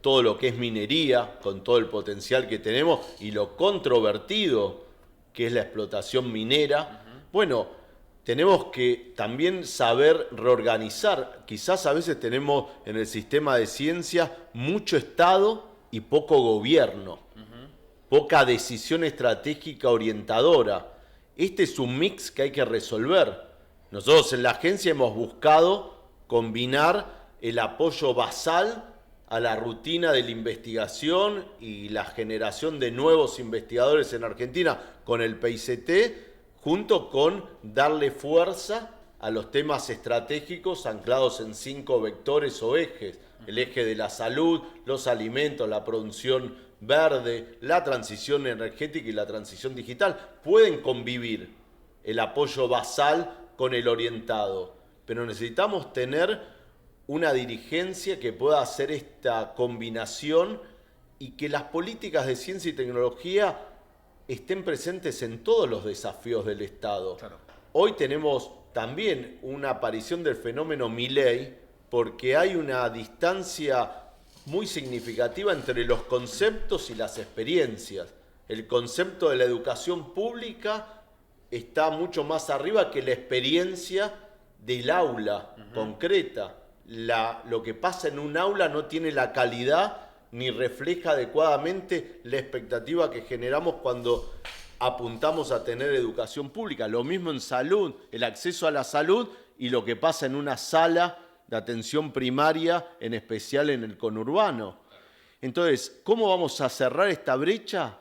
todo lo que es minería, con todo el potencial que tenemos y lo controvertido que es la explotación minera. Bueno, tenemos que también saber reorganizar. Quizás a veces tenemos en el sistema de ciencia mucho Estado y poco gobierno, poca decisión estratégica orientadora. Este es un mix que hay que resolver. Nosotros en la agencia hemos buscado combinar el apoyo basal a la rutina de la investigación y la generación de nuevos investigadores en Argentina con el PICT, junto con darle fuerza a los temas estratégicos anclados en 5 vectores o ejes. El eje de la salud, los alimentos, la producción verde, la transición energética y la transición digital. Pueden convivir el apoyo basal con el orientado, pero necesitamos tener una dirigencia que pueda hacer esta combinación y que las políticas de ciencia y tecnología estén presentes en todos los desafíos del Estado. Claro. Hoy tenemos también una aparición del fenómeno Milei, porque hay una distancia muy significativa entre los conceptos y las experiencias. El concepto de la educación pública está mucho más arriba que la experiencia del aula concreta. Lo que pasa en un aula no tiene la calidad ni refleja adecuadamente la expectativa que generamos cuando apuntamos a tener educación pública. Lo mismo en salud, el acceso a la salud y lo que pasa en una sala de atención primaria, en especial en el conurbano. Entonces, ¿cómo vamos a cerrar esta brecha?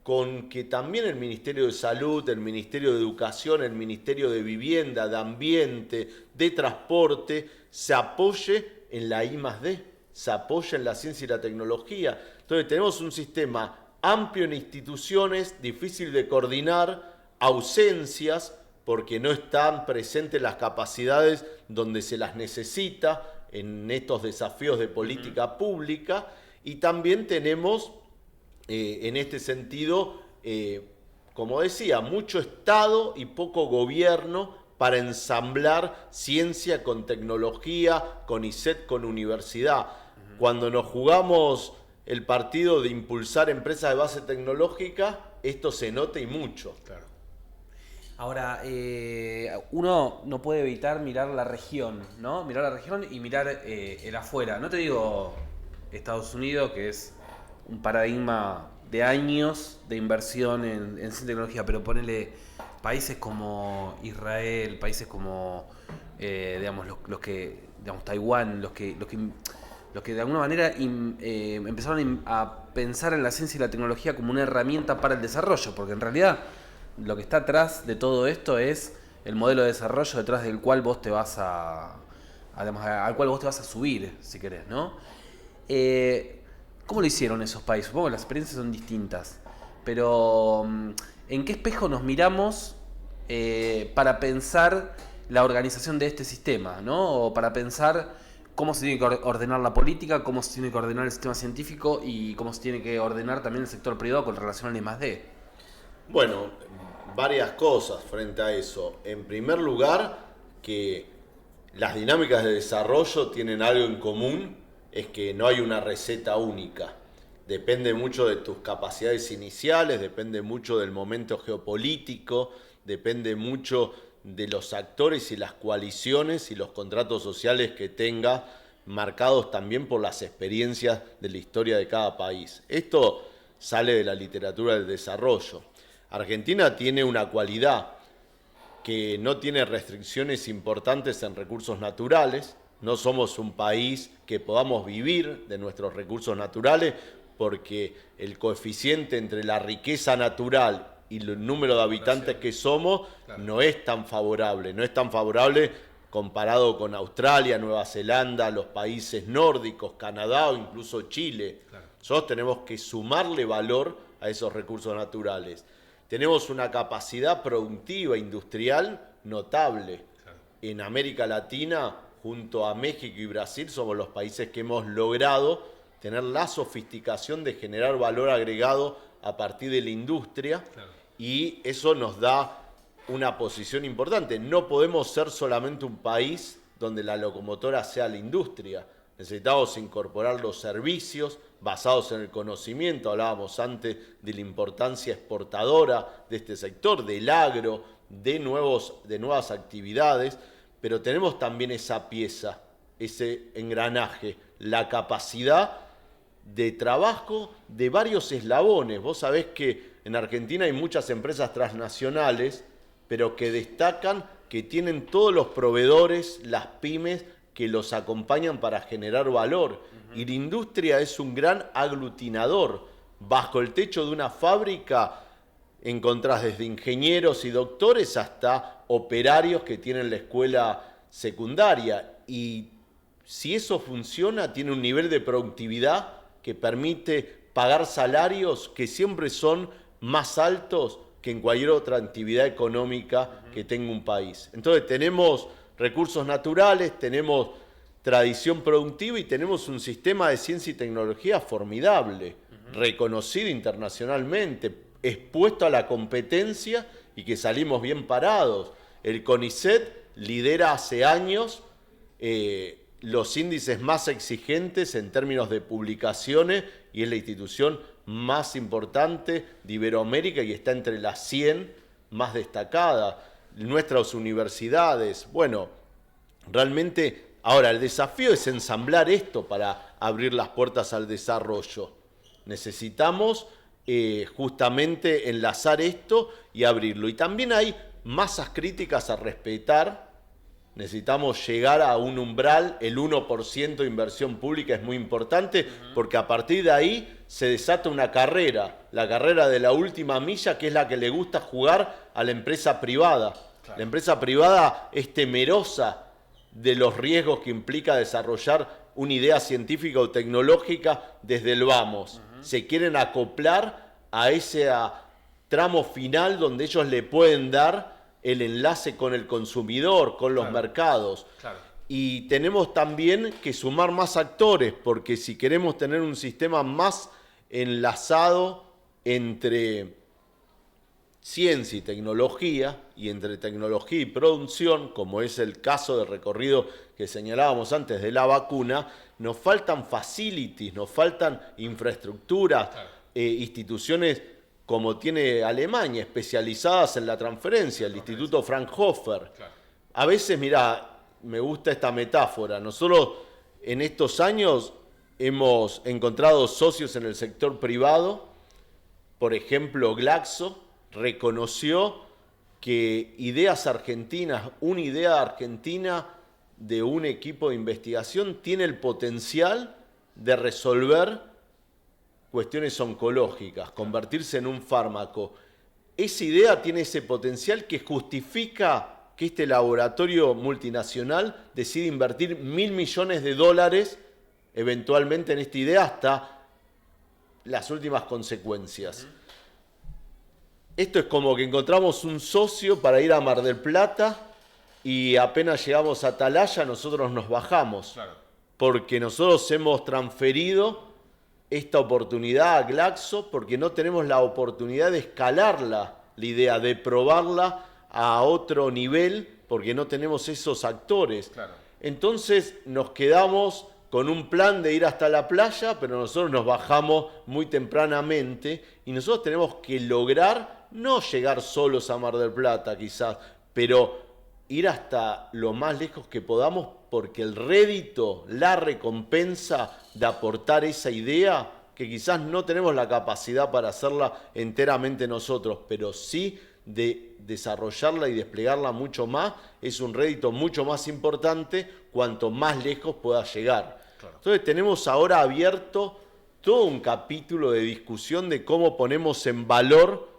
Con que también el Ministerio de Salud, el Ministerio de Educación, el Ministerio de Vivienda, de Ambiente, de Transporte, se apoye en la I+D, se apoya en la ciencia y la tecnología. Entonces tenemos un sistema amplio en instituciones, difícil de coordinar, ausencias, porque no están presentes las capacidades donde se las necesita en estos desafíos de política pública, y también tenemos, en este sentido, como decía, mucho Estado y poco gobierno para ensamblar ciencia con tecnología, con ISET, con universidad. Cuando nos jugamos el partido de impulsar empresas de base tecnológica, esto se nota y mucho. Claro. Ahora, uno no puede evitar mirar la región, ¿no? Mirar la región y mirar el afuera. No te digo Estados Unidos, que es un paradigma de años de inversión en ciencia y tecnología, pero ponele países como Israel, países como, digamos, los que, digamos, Taiwán, los que de alguna manera empezaron a pensar en la ciencia y la tecnología como una herramienta para el desarrollo, porque en realidad lo que está atrás de todo esto es el modelo de desarrollo detrás del cual vos te vas al cual vos te vas a subir, si querés, ¿no? ¿Cómo lo hicieron esos países? Supongo que las experiencias son distintas, pero ¿en qué espejo nos miramos para pensar la organización de este sistema, ¿no? O para pensar cómo se tiene que ordenar la política, cómo se tiene que ordenar el sistema científico y cómo se tiene que ordenar también el sector privado con relación al I+D? Bueno, varias cosas frente a eso. En primer lugar, que las dinámicas de desarrollo tienen algo en común, es que no hay una receta única. Depende mucho de tus capacidades iniciales, depende mucho del momento geopolítico, depende mucho de los actores y las coaliciones y los contratos sociales que tenga, marcados también por las experiencias de la historia de cada país. Esto sale de la literatura del desarrollo. Argentina tiene una cualidad, que no tiene restricciones importantes en recursos naturales. No somos un país que podamos vivir de nuestros recursos naturales, porque el coeficiente entre la riqueza natural y el número de habitantes que somos no es tan favorable. No es tan favorable comparado con Australia, Nueva Zelanda, los países nórdicos, Canadá o incluso Chile. Claro. Nosotros tenemos que sumarle valor a esos recursos naturales. Tenemos una capacidad productiva industrial notable. Claro. En América Latina, junto a México y Brasil, somos los países que hemos logrado tener la sofisticación de generar valor agregado a partir de la industria. Claro. Y eso nos da una posición importante. No podemos ser solamente un país donde la locomotora sea la industria. Necesitamos incorporar los servicios basados en el conocimiento. Hablábamos antes de la importancia exportadora de este sector, del agro, de nuevas actividades, pero tenemos también esa pieza, ese engranaje, la capacidad de trabajo de varios eslabones. Vos sabés que en Argentina hay muchas empresas transnacionales, pero que destacan que tienen todos los proveedores, las pymes, que los acompañan para generar valor. Y la industria es un gran aglutinador. Bajo el techo de una fábrica encontrás desde ingenieros y doctores hasta operarios que tienen la escuela secundaria. Y si eso funciona, tiene un nivel de productividad que permite pagar salarios que siempre son más altos que en cualquier otra actividad económica que tenga un país. Entonces tenemos recursos naturales, tenemos tradición productiva y tenemos un sistema de ciencia y tecnología formidable, reconocido internacionalmente, expuesto a la competencia y que salimos bien parados. El CONICET lidera hace años los índices más exigentes en términos de publicaciones y es la institución más importante de Iberoamérica y está entre las 100 más destacadas. Nuestras universidades, bueno, realmente ahora el desafío es ensamblar esto para abrir las puertas al desarrollo. Necesitamos justamente enlazar esto y abrirlo. Y también hay masas críticas a respetar. Necesitamos llegar a un umbral, el 1% de inversión pública es muy importante, porque a partir de ahí se desata una carrera, la carrera de la última milla, que es la que le gusta jugar a la empresa privada. Claro. La empresa privada es temerosa de los riesgos que implica desarrollar una idea científica o tecnológica desde el vamos. Se quieren acoplar a ese tramo final donde ellos le pueden dar el enlace con el consumidor, con los mercados. Claro. Y tenemos también que sumar más actores, porque si queremos tener un sistema más enlazado entre ciencia y tecnología, y entre tecnología y producción, como es el caso del recorrido que señalábamos antes de la vacuna, nos faltan facilities, nos faltan infraestructuras, claro. Instituciones como tiene Alemania, especializadas en la transferencia, el Instituto Fraunhofer. Claro. A veces, mirá, me gusta esta metáfora, nosotros en estos años hemos encontrado socios en el sector privado, por ejemplo, Glaxo reconoció que ideas argentinas, una idea argentina de un equipo de investigación tiene el potencial de resolver cuestiones oncológicas, convertirse en un fármaco. Esa idea tiene ese potencial que justifica que este laboratorio multinacional decide invertir $1.000 millones eventualmente en esta idea hasta las últimas consecuencias. Esto es como que encontramos un socio para ir a Mar del Plata y apenas llegamos a Atalaya nosotros nos bajamos. Claro. Porque nosotros hemos transferido esta oportunidad a Glaxo porque no tenemos la oportunidad de escalarla, la idea de probarla a otro nivel porque no tenemos esos actores. Claro. Entonces nos quedamos con un plan de ir hasta la playa, pero nosotros nos bajamos muy tempranamente y nosotros tenemos que lograr no llegar solos a Mar del Plata quizás, pero ir hasta lo más lejos que podamos porque el rédito, la recompensa de aportar esa idea, que quizás no tenemos la capacidad para hacerla enteramente nosotros, pero sí de desarrollarla y desplegarla mucho más, es un rédito mucho más importante cuanto más lejos pueda llegar. Claro. Entonces tenemos ahora abierto todo un capítulo de discusión de cómo ponemos en valor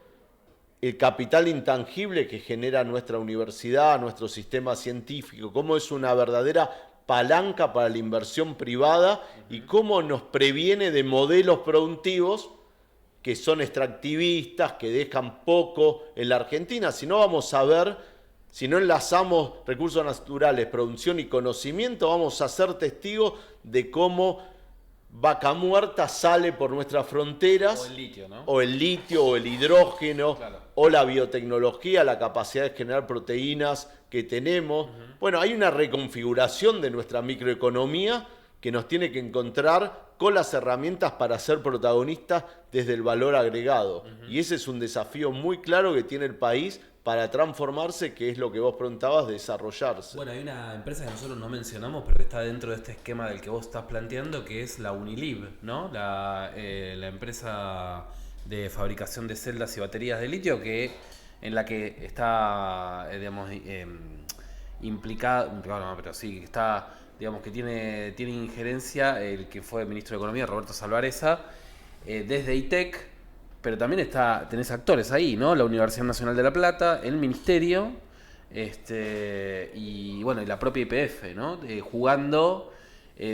el capital intangible que genera nuestra universidad, nuestro sistema científico, cómo es una verdadera palanca para la inversión privada y cómo nos previene de modelos productivos que son extractivistas, que dejan poco en la Argentina. Si no vamos a ver, si no enlazamos recursos naturales, producción y conocimiento, vamos a ser testigos de cómo Vaca Muerta sale por nuestras fronteras. O el litio, ¿no? O el litio, o el hidrógeno, claro. O la biotecnología, la capacidad de generar proteínas que tenemos. Bueno, hay una reconfiguración de nuestra microeconomía que nos tiene que encontrar con las herramientas para ser protagonistas desde el valor agregado. Y ese es un desafío muy claro que tiene el país para transformarse, que es lo que vos preguntabas, desarrollarse. Bueno, hay una empresa que nosotros no mencionamos, pero que está dentro de este esquema del que vos estás planteando, que es la Unilib, ¿no? La empresa de fabricación de celdas y baterías de litio, en la que está, digamos, implicada, no, pero sí, está, digamos, que tiene injerencia el que fue ministro de Economía, Roberto Salvarezza, desde ITEC, pero también tenés actores ahí, ¿no? La Universidad Nacional de La Plata, el Ministerio, y bueno, y la propia YPF, ¿no? Jugando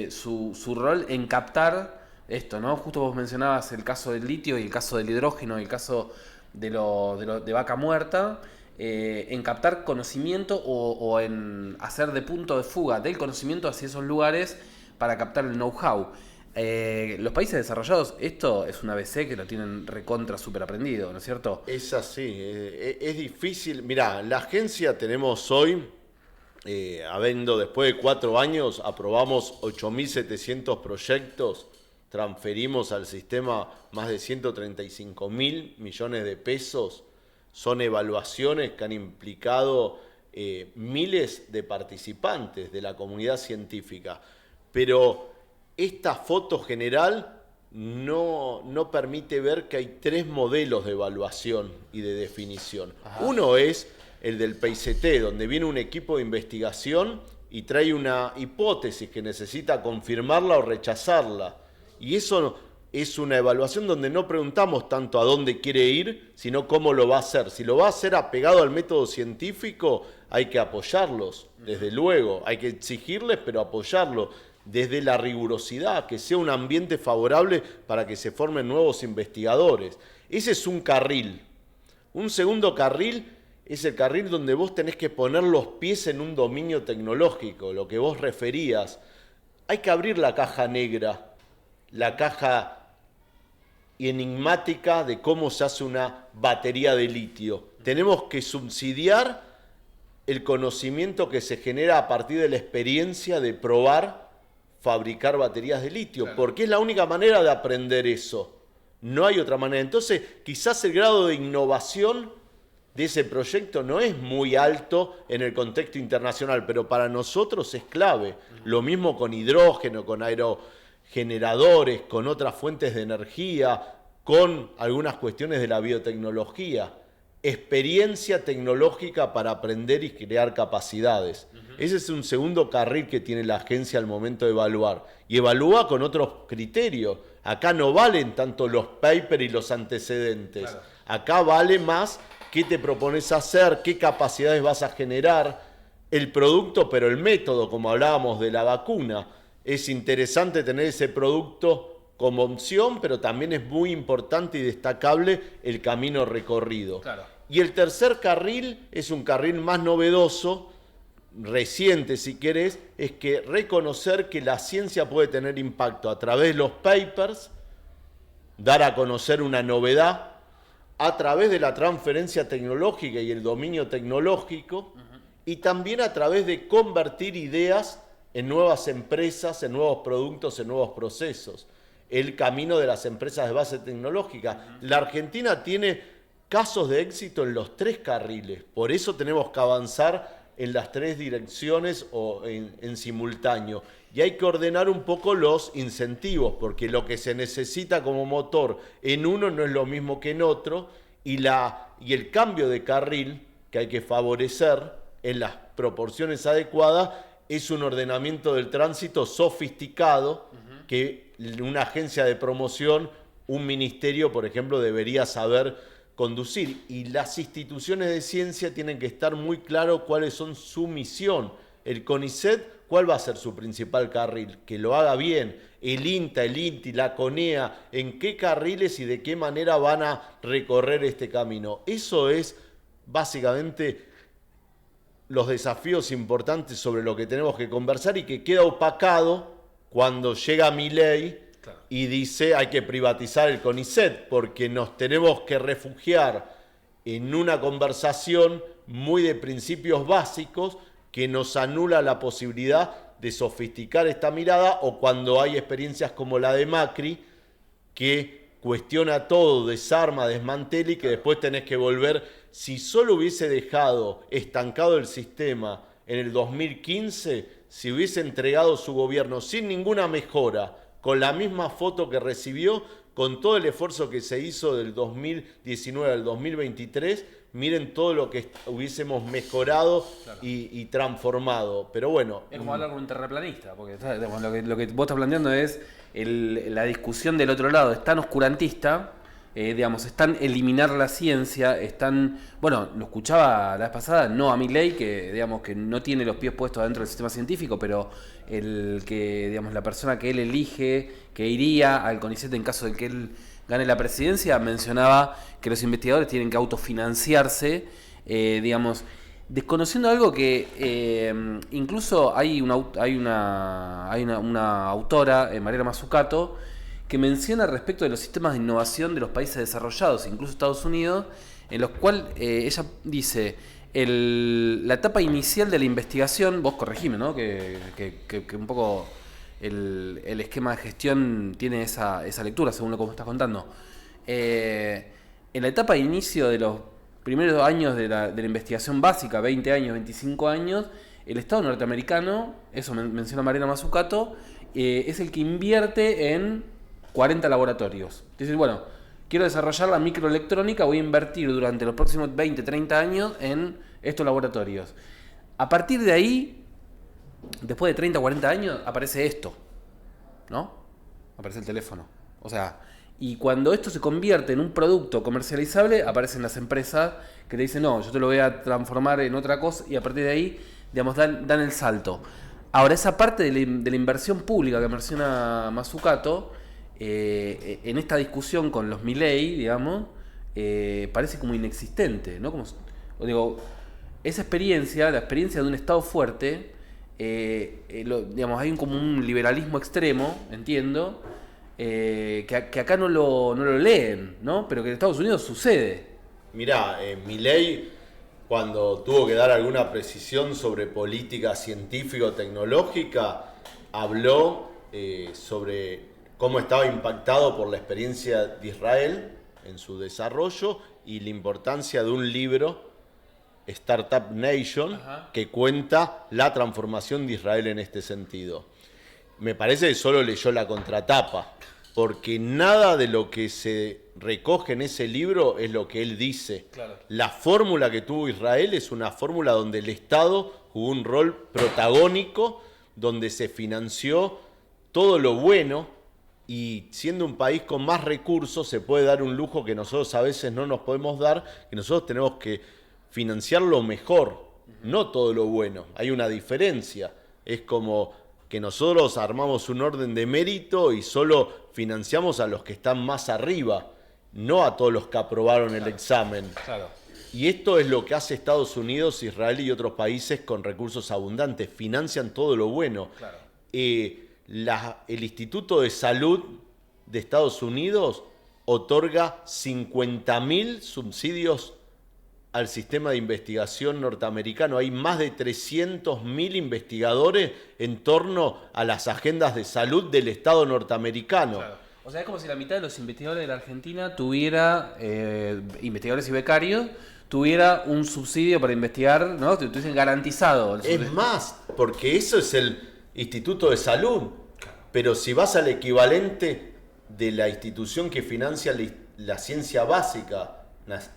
su rol en captar esto, ¿no? Justo vos mencionabas el caso del litio y el caso del hidrógeno y el caso de Vaca Muerta, en captar conocimiento o en hacer de punto de fuga del conocimiento hacia esos lugares para captar el know-how. Los países desarrollados, esto es un ABC que lo tienen recontra súper aprendido, ¿no es cierto? Es así, es difícil. Mirá, la agencia tenemos hoy, habiendo después de 4 años, aprobamos 8.700 proyectos, transferimos al sistema más de 135.000 millones de pesos. Son evaluaciones que han implicado miles de participantes de la comunidad científica. Pero esta foto general no permite ver que hay 3 modelos de evaluación y de definición. Ajá. Uno es el del PICT, donde viene un equipo de investigación y trae una hipótesis que necesita confirmarla o rechazarla. Y eso es una evaluación donde no preguntamos tanto a dónde quiere ir, sino cómo lo va a hacer. Si lo va a hacer apegado al método científico, hay que apoyarlos, desde luego. Hay que exigirles, pero apoyarlos desde la rigurosidad, que sea un ambiente favorable para que se formen nuevos investigadores. Ese es un carril. Un segundo carril es el carril donde vos tenés que poner los pies en un dominio tecnológico, lo que vos referías. Hay que abrir la caja negra, la caja enigmática de cómo se hace una batería de litio. Tenemos que subsidiar el conocimiento que se genera a partir de la experiencia de probar fabricar baterías de litio, claro, porque es la única manera de aprender eso. No hay otra manera. Entonces, quizás el grado de innovación de ese proyecto no es muy alto en el contexto internacional, pero para nosotros es clave. Lo mismo con hidrógeno, con aerogeneradores, con otras fuentes de energía, con algunas cuestiones de la biotecnología. Experiencia tecnológica para aprender y crear capacidades. Ese es un segundo carril que tiene la agencia al momento de evaluar. Y evalúa con otros criterios. Acá no valen tanto los papers y los antecedentes. Claro. Acá vale más qué te propones hacer, qué capacidades vas a generar, el producto, pero el método, como hablábamos de la vacuna. Es interesante tener ese producto como opción, pero también es muy importante y destacable el camino recorrido. Claro. Y el tercer carril es un carril más novedoso, reciente si querés, es que reconocer que la ciencia puede tener impacto a través de los papers, dar a conocer una novedad, a través de la transferencia tecnológica y el dominio tecnológico, y también a través de convertir ideas en nuevas empresas, en nuevos productos, en nuevos procesos. El camino de las empresas de base tecnológica. La Argentina tiene casos de éxito en los 3 carriles, por eso tenemos que avanzar en las 3 direcciones o en simultáneo. Y hay que ordenar un poco los incentivos, porque lo que se necesita como motor en uno no es lo mismo que en otro, y el cambio de carril que hay que favorecer en las proporciones adecuadas es un ordenamiento del tránsito sofisticado que una agencia de promoción, un ministerio, por ejemplo, debería saber conducir. Y las instituciones de ciencia tienen que estar muy claro cuáles son su misión. El CONICET, ¿cuál va a ser su principal carril? Que lo haga bien. El INTA, el INTI, la CONEA, ¿en qué carriles y de qué manera van a recorrer este camino? Eso es básicamente los desafíos importantes sobre lo que tenemos que conversar y que queda opacado cuando llega Milei y dice hay que privatizar el CONICET, porque nos tenemos que refugiar en una conversación muy de principios básicos que nos anula la posibilidad de sofisticar esta mirada, o cuando hay experiencias como la de Macri, que cuestiona todo, desarma, desmantela y que después tenés que volver. Si solo hubiese dejado estancado el sistema en el 2015, si hubiese entregado su gobierno sin ninguna mejora, con la misma foto que recibió, con todo el esfuerzo que se hizo del 2019 al 2023, miren todo lo que hubiésemos mejorado, claro, y transformado. Pero bueno. Es como hablar con un terraplanista, porque lo que vos estás planteando es la discusión del otro lado, es tan oscurantista digamos, están eliminar la ciencia, están, bueno, lo escuchaba la vez pasada, no a Milei, que digamos que no tiene los pies puestos dentro del sistema científico, pero el que, digamos, la persona que él elige, que iría al CONICET en caso de que él gane la presidencia, mencionaba que los investigadores tienen que autofinanciarse, digamos, desconociendo algo que incluso hay una autora, Mariana Mazzucato, que menciona respecto de los sistemas de innovación de los países desarrollados, incluso Estados Unidos, en los cuales ella dice, la etapa inicial de la investigación, vos corregime, ¿no? Que un poco el esquema de gestión tiene esa lectura, según lo que vos estás contando. En la etapa de inicio de los primeros años de la investigación básica, 20 años, 25 años, el Estado norteamericano, eso menciona Mariana Mazzucato, es el que invierte en 40 laboratorios. Dicen, bueno, quiero desarrollar la microelectrónica, voy a invertir durante los próximos 20, 30 años en estos laboratorios. A partir de ahí, después de 30, 40 años, aparece esto, ¿no? Aparece el teléfono. O sea, y cuando esto se convierte en un producto comercializable, aparecen las empresas que te dicen, no, yo te lo voy a transformar en otra cosa, y a partir de ahí, digamos, dan el salto. Ahora, esa parte de la inversión pública que menciona Mazzucato, en esta discusión con los Milei, digamos, parece como inexistente, ¿no? Como, digo, esa experiencia, la experiencia de un Estado fuerte, digamos, hay como un liberalismo extremo, entiendo, que acá no lo leen, ¿no? Pero que en Estados Unidos sucede. Mirá, Milei, cuando tuvo que dar alguna precisión sobre política científico-tecnológica, habló sobre cómo estaba impactado por la experiencia de Israel en su desarrollo y la importancia de un libro, Startup Nation, que cuenta la transformación de Israel en este sentido. Me parece que solo leyó la contratapa, porque nada de lo que se recoge en ese libro es lo que él dice. Claro. La fórmula que tuvo Israel es una fórmula donde el Estado jugó un rol protagónico, donde se financió todo lo bueno, y siendo un país con más recursos se puede dar un lujo que nosotros a veces no nos podemos dar, que nosotros tenemos que financiar lo mejor, no todo lo bueno. Hay una diferencia. Es como que nosotros armamos un orden de mérito y solo financiamos a los que están más arriba, no a todos los que aprobaron el examen. Claro. Y esto es lo que hace Estados Unidos, Israel y otros países con recursos abundantes. Financian todo lo bueno. Claro. El Instituto de Salud de Estados Unidos otorga 50.000 subsidios al sistema de investigación norteamericano. Hay más de 300.000 investigadores en torno a las agendas de salud del Estado norteamericano. Claro. O sea, es como si la mitad de los investigadores de la Argentina tuviera, investigadores y becarios, tuviera un subsidio para investigar, ¿no? Tuviesen garantizado. Es más, porque eso es el Instituto de Salud. Pero si vas al equivalente de la institución que financia la ciencia básica,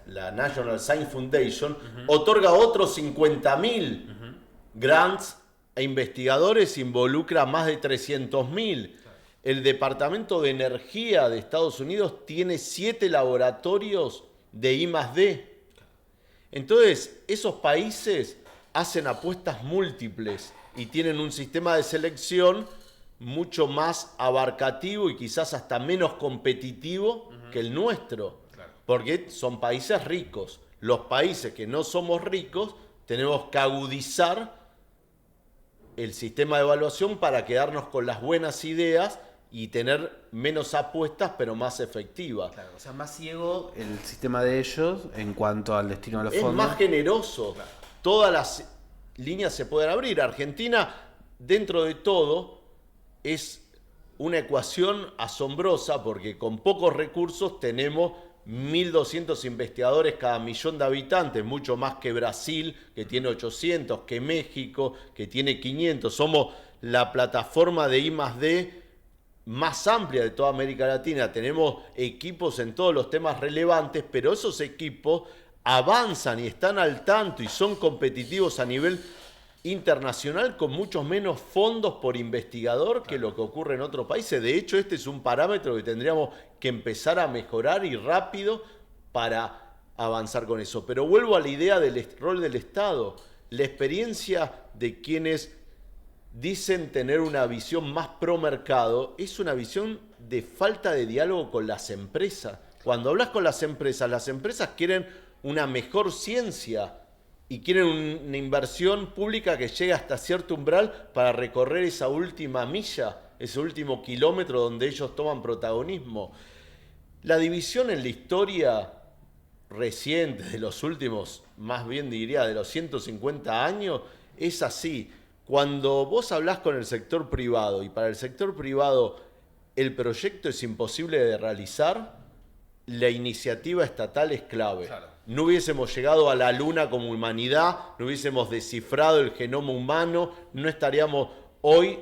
la National Science Foundation, otorga otros 50.000 grants a investigadores, involucra más de 300.000. El Departamento de Energía de Estados Unidos tiene 7 laboratorios de I+D. Entonces, esos países hacen apuestas múltiples y tienen un sistema de selección mucho más abarcativo y quizás hasta menos competitivo que el nuestro. Claro. Porque son países ricos. Los países que no somos ricos tenemos que agudizar el sistema de evaluación para quedarnos con las buenas ideas y tener menos apuestas pero más efectivas. Claro, o sea, más ciego el sistema de ellos en cuanto al destino de los fondos. Es más generoso. Claro. Todas las líneas se pueden abrir. Argentina, dentro de todo, es una ecuación asombrosa porque con pocos recursos tenemos 1.200 investigadores cada millón de habitantes, mucho más que Brasil, que tiene 800, que México, que tiene 500. Somos la plataforma de I+D más amplia de toda América Latina. Tenemos equipos en todos los temas relevantes, pero esos equipos avanzan y están al tanto y son competitivos a nivel internacional con muchos menos fondos por investigador que lo que ocurre en otros países. De hecho, este es un parámetro que tendríamos que empezar a mejorar y rápido para avanzar con eso. Pero vuelvo a la idea del rol del Estado. La experiencia de quienes dicen tener una visión más pro mercado es una visión de falta de diálogo con las empresas. Cuando hablas con las empresas quieren una mejor ciencia y quieren una inversión pública que llegue hasta cierto umbral para recorrer esa última milla, ese último kilómetro donde ellos toman protagonismo. La división en la historia reciente de los últimos, más bien diría de los 150 años, es así. Cuando vos hablás con el sector privado y para el sector privado el proyecto es imposible de realizar, la iniciativa estatal es clave. Claro. No hubiésemos llegado a la Luna como humanidad, no hubiésemos descifrado el genoma humano, no estaríamos hoy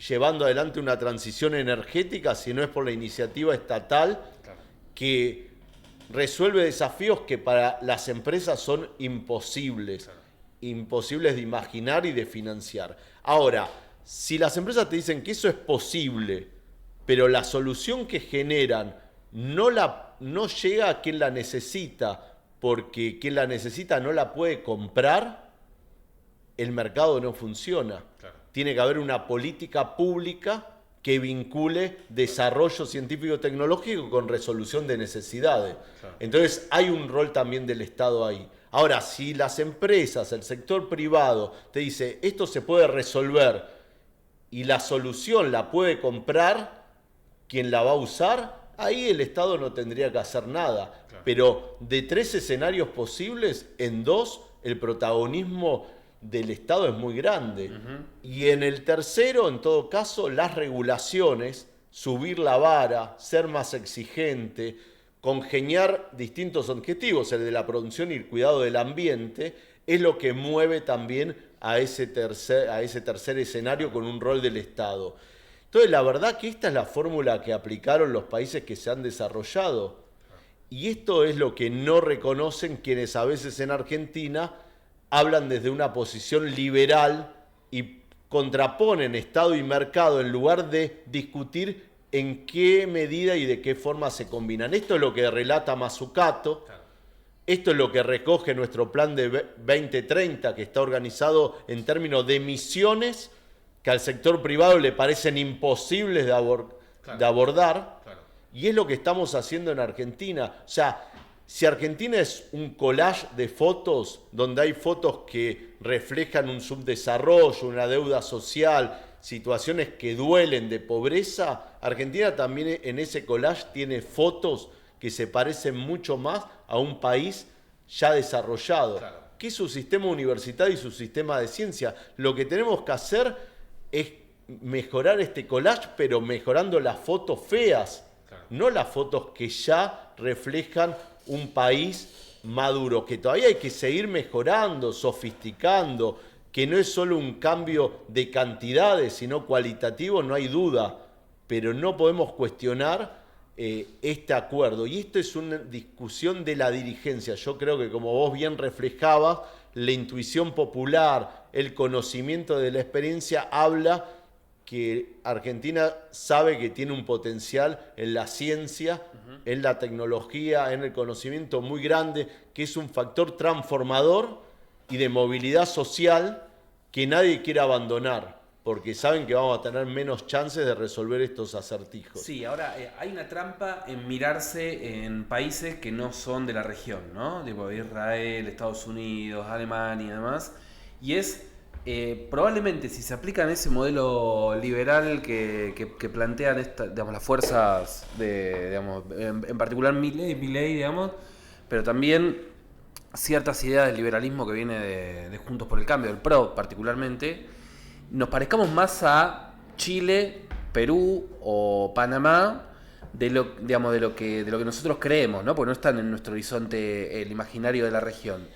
llevando adelante una transición energética si no es por la iniciativa estatal, claro, que resuelve desafíos que para las empresas son imposibles, claro, imposibles de imaginar y de financiar. Ahora, si las empresas te dicen que eso es posible, pero la solución que generan no llega a quien la necesita, porque quien la necesita no la puede comprar, el mercado no funciona. Claro. Tiene que haber una política pública que vincule desarrollo científico-tecnológico con resolución de necesidades. Claro. Entonces hay un rol también del Estado ahí. Ahora, si las empresas, el sector privado, te dice esto se puede resolver y la solución la puede comprar quien la va a usar, ahí el Estado no tendría que hacer nada. Claro. Pero de 3 escenarios posibles, en 2 el protagonismo del Estado es muy grande. Uh-huh. Y en el tercero, en todo caso, las regulaciones, subir la vara, ser más exigente, congeniar distintos objetivos, el de la producción y el cuidado del ambiente, es lo que mueve también a ese tercer escenario con un rol del Estado. Entonces, la verdad que esta es la fórmula que aplicaron los países que se han desarrollado. Y esto es lo que no reconocen quienes a veces en Argentina hablan desde una posición liberal y contraponen Estado y mercado en lugar de discutir en qué medida y de qué forma se combinan. Esto es lo que relata Mazzucato, claro, esto es lo que recoge nuestro plan de 2030, que está organizado en términos de emisiones que al sector privado le parecen imposibles de abordar, claro, y es lo que estamos haciendo en Argentina. O sea, si Argentina es un collage de fotos, donde hay fotos que reflejan un subdesarrollo, una deuda social, situaciones que duelen de pobreza, Argentina también en ese collage tiene fotos que se parecen mucho más a un país ya desarrollado, claro, que es su sistema universitario y su sistema de ciencia. Lo que tenemos que hacer es mejorar este collage, pero mejorando las fotos feas, claro, no las fotos que ya reflejan un país maduro, que todavía hay que seguir mejorando, sofisticando, que no es solo un cambio de cantidades, sino cualitativo, no hay duda, pero no podemos cuestionar este acuerdo. Y esto es una discusión de la dirigencia. Yo creo que, como vos bien reflejabas, la intuición popular, el conocimiento de la experiencia habla que Argentina sabe que tiene un potencial en la ciencia, uh-huh, en la tecnología, en el conocimiento muy grande, que es un factor transformador y de movilidad social que nadie quiere abandonar, porque saben que vamos a tener menos chances de resolver estos acertijos. Sí, ahora hay una trampa en mirarse en países que no son de la región, ¿no? Tipo Israel, Estados Unidos, Alemania y demás, y es probablemente si se aplican ese modelo liberal que plantean digamos, las fuerzas de, digamos, en particular Milei, digamos, pero también ciertas ideas del liberalismo que viene de Juntos por el Cambio, del PRO particularmente, nos parezcamos más a Chile, Perú o Panamá de lo que nosotros creemos, ¿no? Porque no están en nuestro horizonte el imaginario de la región.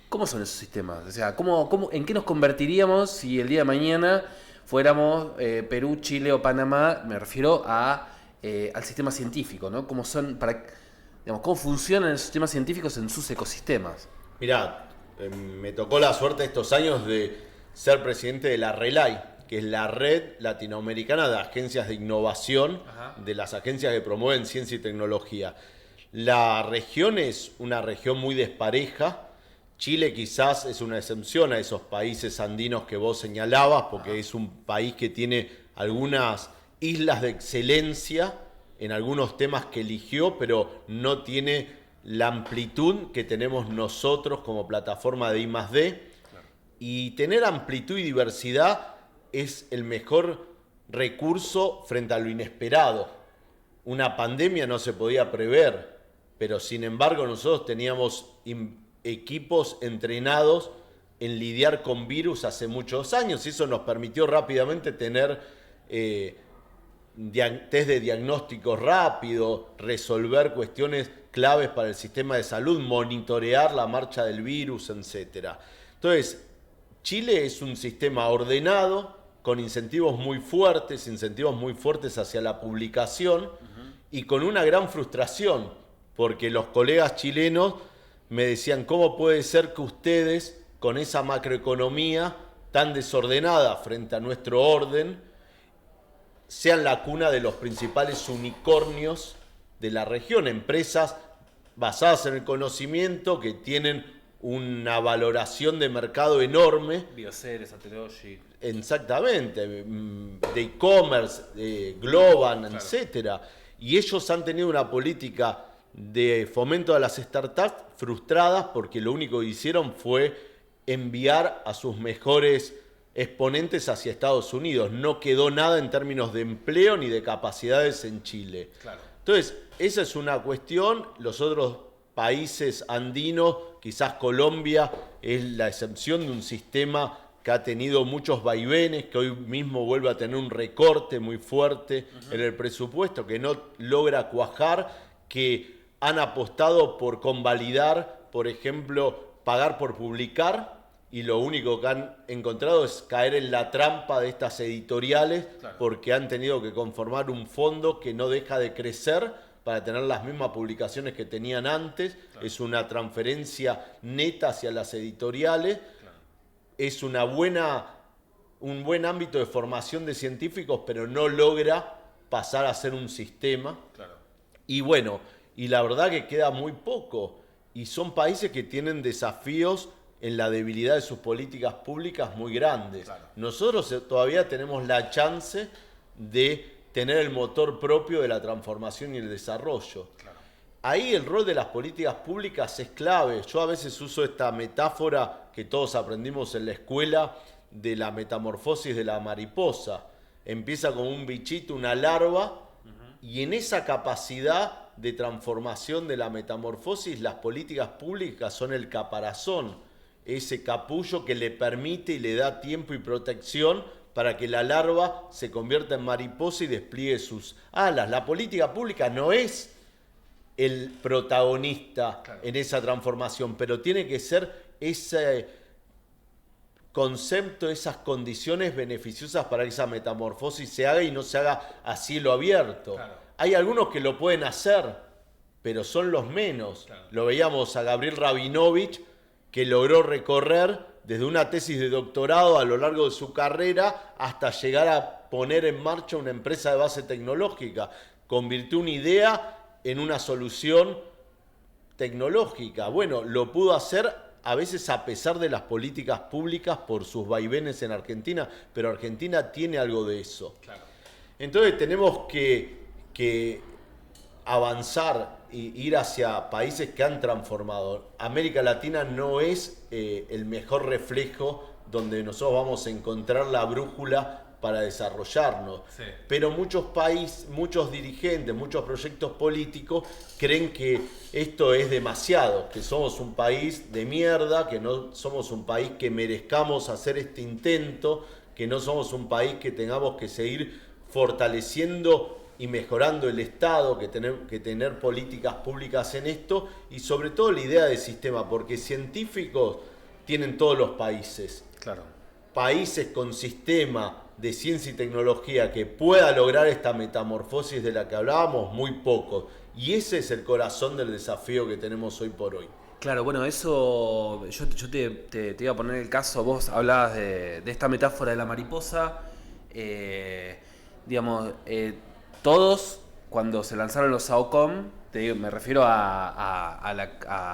¿Cómo son esos sistemas? O sea, ¿en qué nos convertiríamos si el día de mañana fuéramos Perú, Chile o Panamá? Me refiero al sistema científico, ¿no? ¿Cómo funcionan esos sistemas científicos en sus ecosistemas? Mirá, me tocó la suerte estos años de ser presidente de la RELAI, que es la Red Latinoamericana de Agencias de Innovación, de las agencias que promueven ciencia y tecnología. La región es una región muy despareja. Chile quizás es una excepción a esos países andinos que vos señalabas, porque es un país que tiene algunas islas de excelencia en algunos temas que eligió, pero no tiene la amplitud que tenemos nosotros como plataforma de I+D. Y tener amplitud y diversidad es el mejor recurso frente a lo inesperado. Una pandemia no se podía prever, pero sin embargo nosotros teníamos equipos entrenados en lidiar con virus hace muchos años y eso nos permitió rápidamente tener test de diagnóstico rápido, resolver cuestiones claves para el sistema de salud, monitorear la marcha del virus, etc. Entonces, Chile es un sistema ordenado, con incentivos muy fuertes hacia la publicación y con una gran frustración, porque los colegas chilenos me decían, ¿cómo puede ser que ustedes, con esa macroeconomía tan desordenada frente a nuestro orden, sean la cuna de los principales unicornios de la región? Empresas basadas en el conocimiento que tienen una valoración de mercado enorme. Bioceres, Satellogic. Exactamente, de e-commerce, Globan, claro, etcétera. Y ellos han tenido una política de fomento de las startups frustradas porque lo único que hicieron fue enviar a sus mejores exponentes hacia Estados Unidos. No quedó nada en términos de empleo ni de capacidades en Chile. Claro. Entonces, esa es una cuestión. Los otros países andinos, quizás Colombia es la excepción de un sistema que ha tenido muchos vaivenes, que hoy mismo vuelve a tener un recorte muy fuerte en el presupuesto, que no logra cuajar, que han apostado por convalidar, por ejemplo, pagar por publicar, y lo único que han encontrado es caer en la trampa de estas editoriales, claro, porque han tenido que conformar un fondo que no deja de crecer para tener las mismas publicaciones que tenían antes. Claro. Es una transferencia neta hacia las editoriales. Claro. Es un buen ámbito de formación de científicos, pero no logra pasar a ser un sistema. Claro. Y bueno, y la verdad que queda muy poco. Y son países que tienen desafíos en la debilidad de sus políticas públicas muy grandes. Claro. Nosotros todavía tenemos la chance de tener el motor propio de la transformación y el desarrollo. Claro. Ahí el rol de las políticas públicas es clave. Yo a veces uso esta metáfora que todos aprendimos en la escuela de la metamorfosis de la mariposa. Empieza como un bichito, una larva, y en esa capacidad de transformación de la metamorfosis, las políticas públicas son el caparazón, ese capullo que le permite y le da tiempo y protección para que la larva se convierta en mariposa y despliegue sus alas. La política pública no es el protagonista, claro, en esa transformación, pero tiene que ser ese concepto, esas condiciones beneficiosas para que esa metamorfosis se haga y no se haga a cielo abierto. Claro. Hay algunos que lo pueden hacer, pero son los menos. Claro. Lo veíamos a Gabriel Rabinovich, que logró recorrer desde una tesis de doctorado a lo largo de su carrera hasta llegar a poner en marcha una empresa de base tecnológica. Convirtió una idea en una solución tecnológica. Bueno, lo pudo hacer a veces a pesar de las políticas públicas por sus vaivenes en Argentina, pero Argentina tiene algo de eso. Claro. Entonces tenemos que avanzar e ir hacia países que han transformado. América Latina no es el mejor reflejo donde nosotros vamos a encontrar la brújula para desarrollarnos. Sí. Pero muchos países, muchos dirigentes, muchos proyectos políticos creen que esto es demasiado, que somos un país de mierda, que no somos un país que merezcamos hacer este intento, que no somos un país que tengamos que seguir fortaleciendo y mejorando el Estado, que tener políticas públicas en esto, y sobre todo la idea de sistema, porque científicos tienen todos los países. Claro. Países con sistema de ciencia y tecnología que pueda lograr esta metamorfosis de la que hablábamos, muy pocos. Y ese es el corazón del desafío que tenemos hoy por hoy. Claro, bueno, eso yo te iba a poner el caso, vos hablabas de esta metáfora de la mariposa, eh, digamos, todos cuando se lanzaron los SAOCOM, me refiero a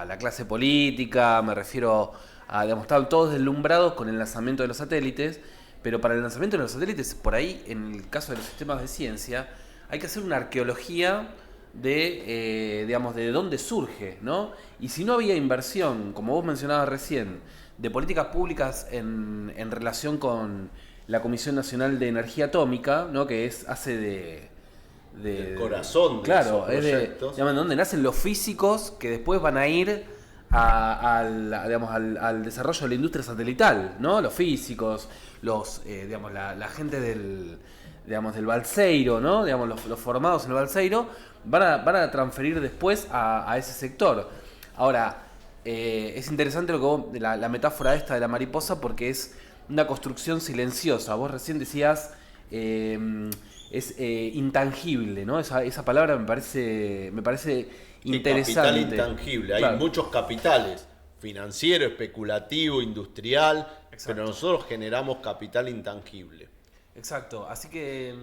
la clase política, me refiero a, digamos, estaban todos deslumbrados con el lanzamiento de los satélites, pero para el lanzamiento de los satélites, por ahí, en el caso de los sistemas de ciencia, hay que hacer una arqueología digamos, de dónde surge, ¿no? Y si no había inversión, como vos mencionabas recién, de políticas públicas en relación con la Comisión Nacional de Energía Atómica, ¿no? Que hace del corazón de claro, esos proyectos. digamos, donde nacen los físicos que después van a ir digamos, al desarrollo de la industria satelital, ¿no? Los físicos, digamos, la gente digamos, del Balseiro, ¿no? Digamos, los formados en el Balseiro van a transferir después a ese sector. Ahora, es interesante la metáfora esta de la mariposa porque es una construcción silenciosa. Vos recién decías es intangible, ¿no? Esa palabra me parece interesante. Capital intangible, claro. Hay muchos capitales, financiero, especulativo, industrial, Exacto. pero nosotros generamos capital intangible. Exacto, así que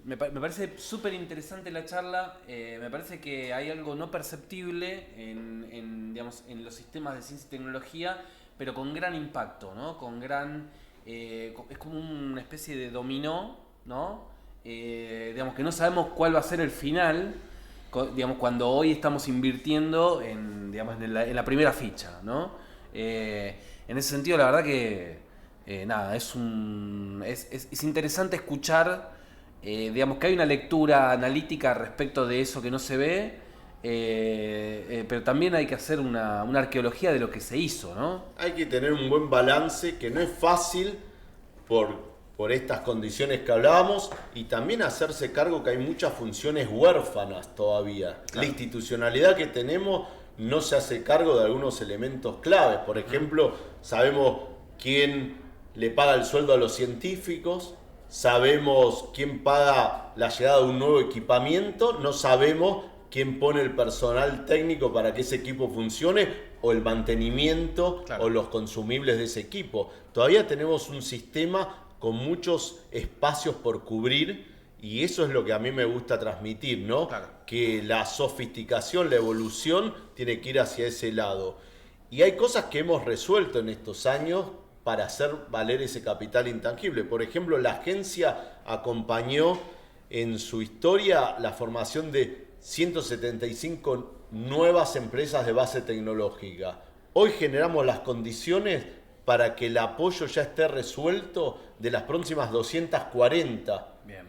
me parece súper interesante la charla, me parece que hay algo no perceptible digamos, en los sistemas de ciencia y tecnología, pero con gran impacto, ¿no? Es como una especie de dominó, ¿no? Digamos que no sabemos cuál va a ser el final, digamos, cuando hoy estamos invirtiendo digamos, en la primera ficha, ¿no? En ese sentido, la verdad que nada, es interesante escuchar, digamos, que hay una lectura analítica respecto de eso que no se ve, pero también hay que hacer una arqueología de lo que se hizo, ¿no? Hay que tener un buen balance, que no es fácil por estas condiciones que hablábamos, y también hacerse cargo que hay muchas funciones huérfanas todavía. Claro. La institucionalidad que tenemos no se hace cargo de algunos elementos claves. Por ejemplo, sabemos quién le paga el sueldo a los científicos, sabemos quién paga la llegada de un nuevo equipamiento, no sabemos quién pone el personal técnico para que ese equipo funcione o el mantenimiento, claro, o los consumibles de ese equipo. Todavía tenemos un sistema con muchos espacios por cubrir y eso es lo que a mí me gusta transmitir, ¿no? Claro. Que la sofisticación, la evolución tiene que ir hacia ese lado. Y hay cosas que hemos resuelto en estos años para hacer valer ese capital intangible. Por ejemplo, la agencia acompañó en su historia la formación de 175 nuevas empresas de base tecnológica. Hoy generamos las condiciones para que el apoyo ya esté resuelto de las próximas 240. Bien.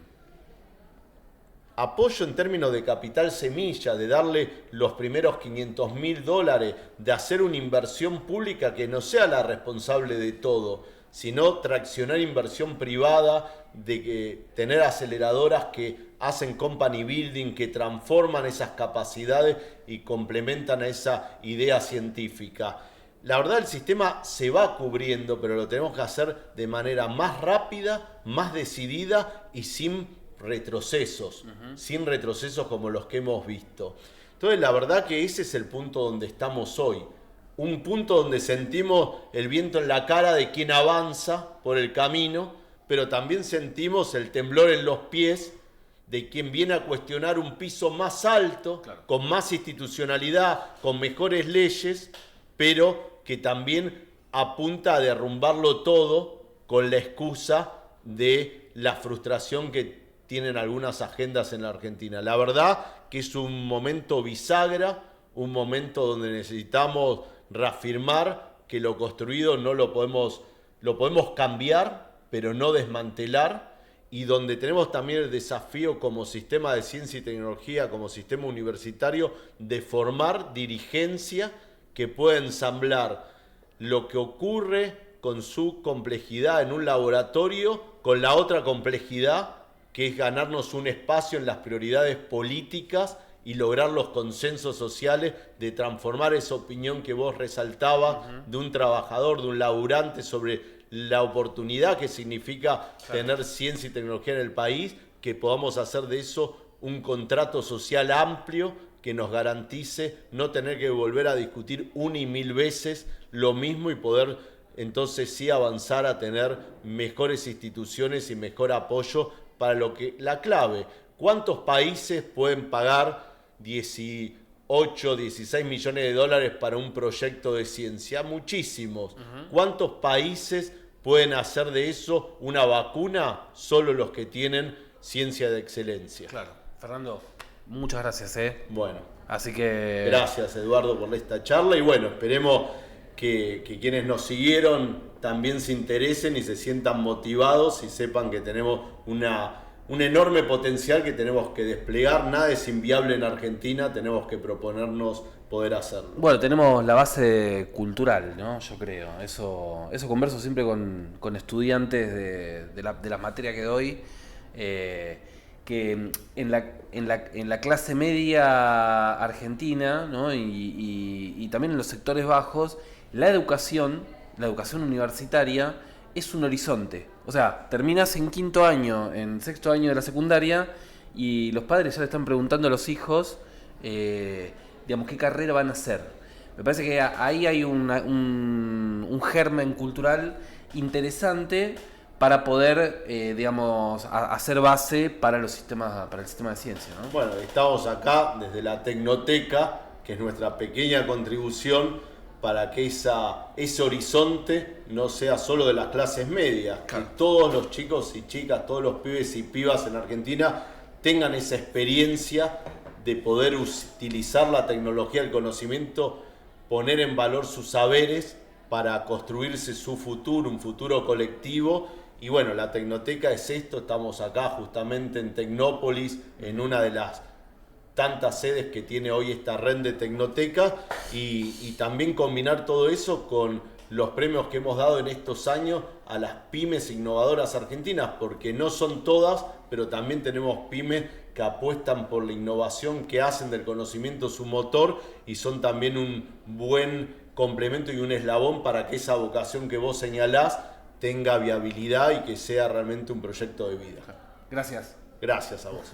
Apoyo en términos de capital semilla, de darle los primeros $500.000, de hacer una inversión pública que no sea la responsable de todo, sino traccionar inversión privada, de que tener aceleradoras que hacen company building, que transforman esas capacidades y complementan a esa idea científica. La verdad, el sistema se va cubriendo, pero lo tenemos que hacer de manera más rápida, más decidida y sin retrocesos, sin retrocesos como los que hemos visto. Entonces, la verdad que ese es el punto donde estamos hoy. Un punto donde sentimos el viento en la cara de quien avanza por el camino, pero también sentimos el temblor en los pies de quien viene a cuestionar un piso más alto, claro, con más institucionalidad, con mejores leyes, pero que también apunta a derrumbarlo todo con la excusa de la frustración que tienen algunas agendas en la Argentina. La verdad que es un momento bisagra, un momento donde necesitamos reafirmar que lo construido no lo podemos cambiar, pero no desmantelar, y donde tenemos también el desafío como sistema de ciencia y tecnología, como sistema universitario, de formar dirigencia que pueda ensamblar lo que ocurre con su complejidad en un laboratorio con la otra complejidad que es ganarnos un espacio en las prioridades políticas y lograr los consensos sociales, de transformar esa opinión que vos resaltabas, de un trabajador, de un laburante, sobre la oportunidad que significa, claro, tener ciencia y tecnología en el país, que podamos hacer de eso un contrato social amplio que nos garantice no tener que volver a discutir una y mil veces lo mismo y poder entonces sí avanzar a tener mejores instituciones y mejor apoyo para lo que la clave. ¿Cuántos países pueden pagar 18, 16 millones de dólares para un proyecto de ciencia? Muchísimos. ¿Cuántos países pueden hacer de eso una vacuna? Solo los que tienen ciencia de excelencia. Claro. Fernando, muchas gracias. Bueno. Así que... Gracias, Eduardo, por esta charla. Y bueno, esperemos que quienes nos siguieron también se interesen y se sientan motivados y sepan que tenemos un enorme potencial que tenemos que desplegar. Nada es inviable en Argentina, tenemos que proponernos poder hacerlo. Bueno, tenemos la base cultural, ¿no? Yo creo. Eso converso siempre con estudiantes de las materias que doy, que en la clase media argentina, ¿no? y también en los sectores bajos, la educación universitaria es un horizonte. O sea, terminas en quinto año, en sexto año de la secundaria, y los padres ya le están preguntando a los hijos, digamos, qué carrera van a hacer. Me parece que ahí hay un germen cultural interesante para poder, digamos, hacer base para el sistema de ciencia, ¿no? Bueno, estamos acá desde la Tecnoteca, que es nuestra pequeña contribución para que ese horizonte no sea solo de las clases medias, claro. Que todos los chicos y chicas, todos los pibes y pibas en Argentina tengan esa experiencia de poder utilizar la tecnología, el conocimiento, poner en valor sus saberes para construirse su futuro, un futuro colectivo. Y bueno, la Tecnoteca es esto, estamos acá justamente en Tecnópolis, en una de las tantas sedes que tiene hoy esta red de Tecnoteca, y también combinar todo eso con los premios que hemos dado en estos años a las pymes innovadoras argentinas, porque no son todas, pero también tenemos pymes que apuestan por la innovación, que hacen del conocimiento su motor y son también un buen complemento y un eslabón para que esa vocación que vos señalás tenga viabilidad y que sea realmente un proyecto de vida. Gracias. Gracias a vos.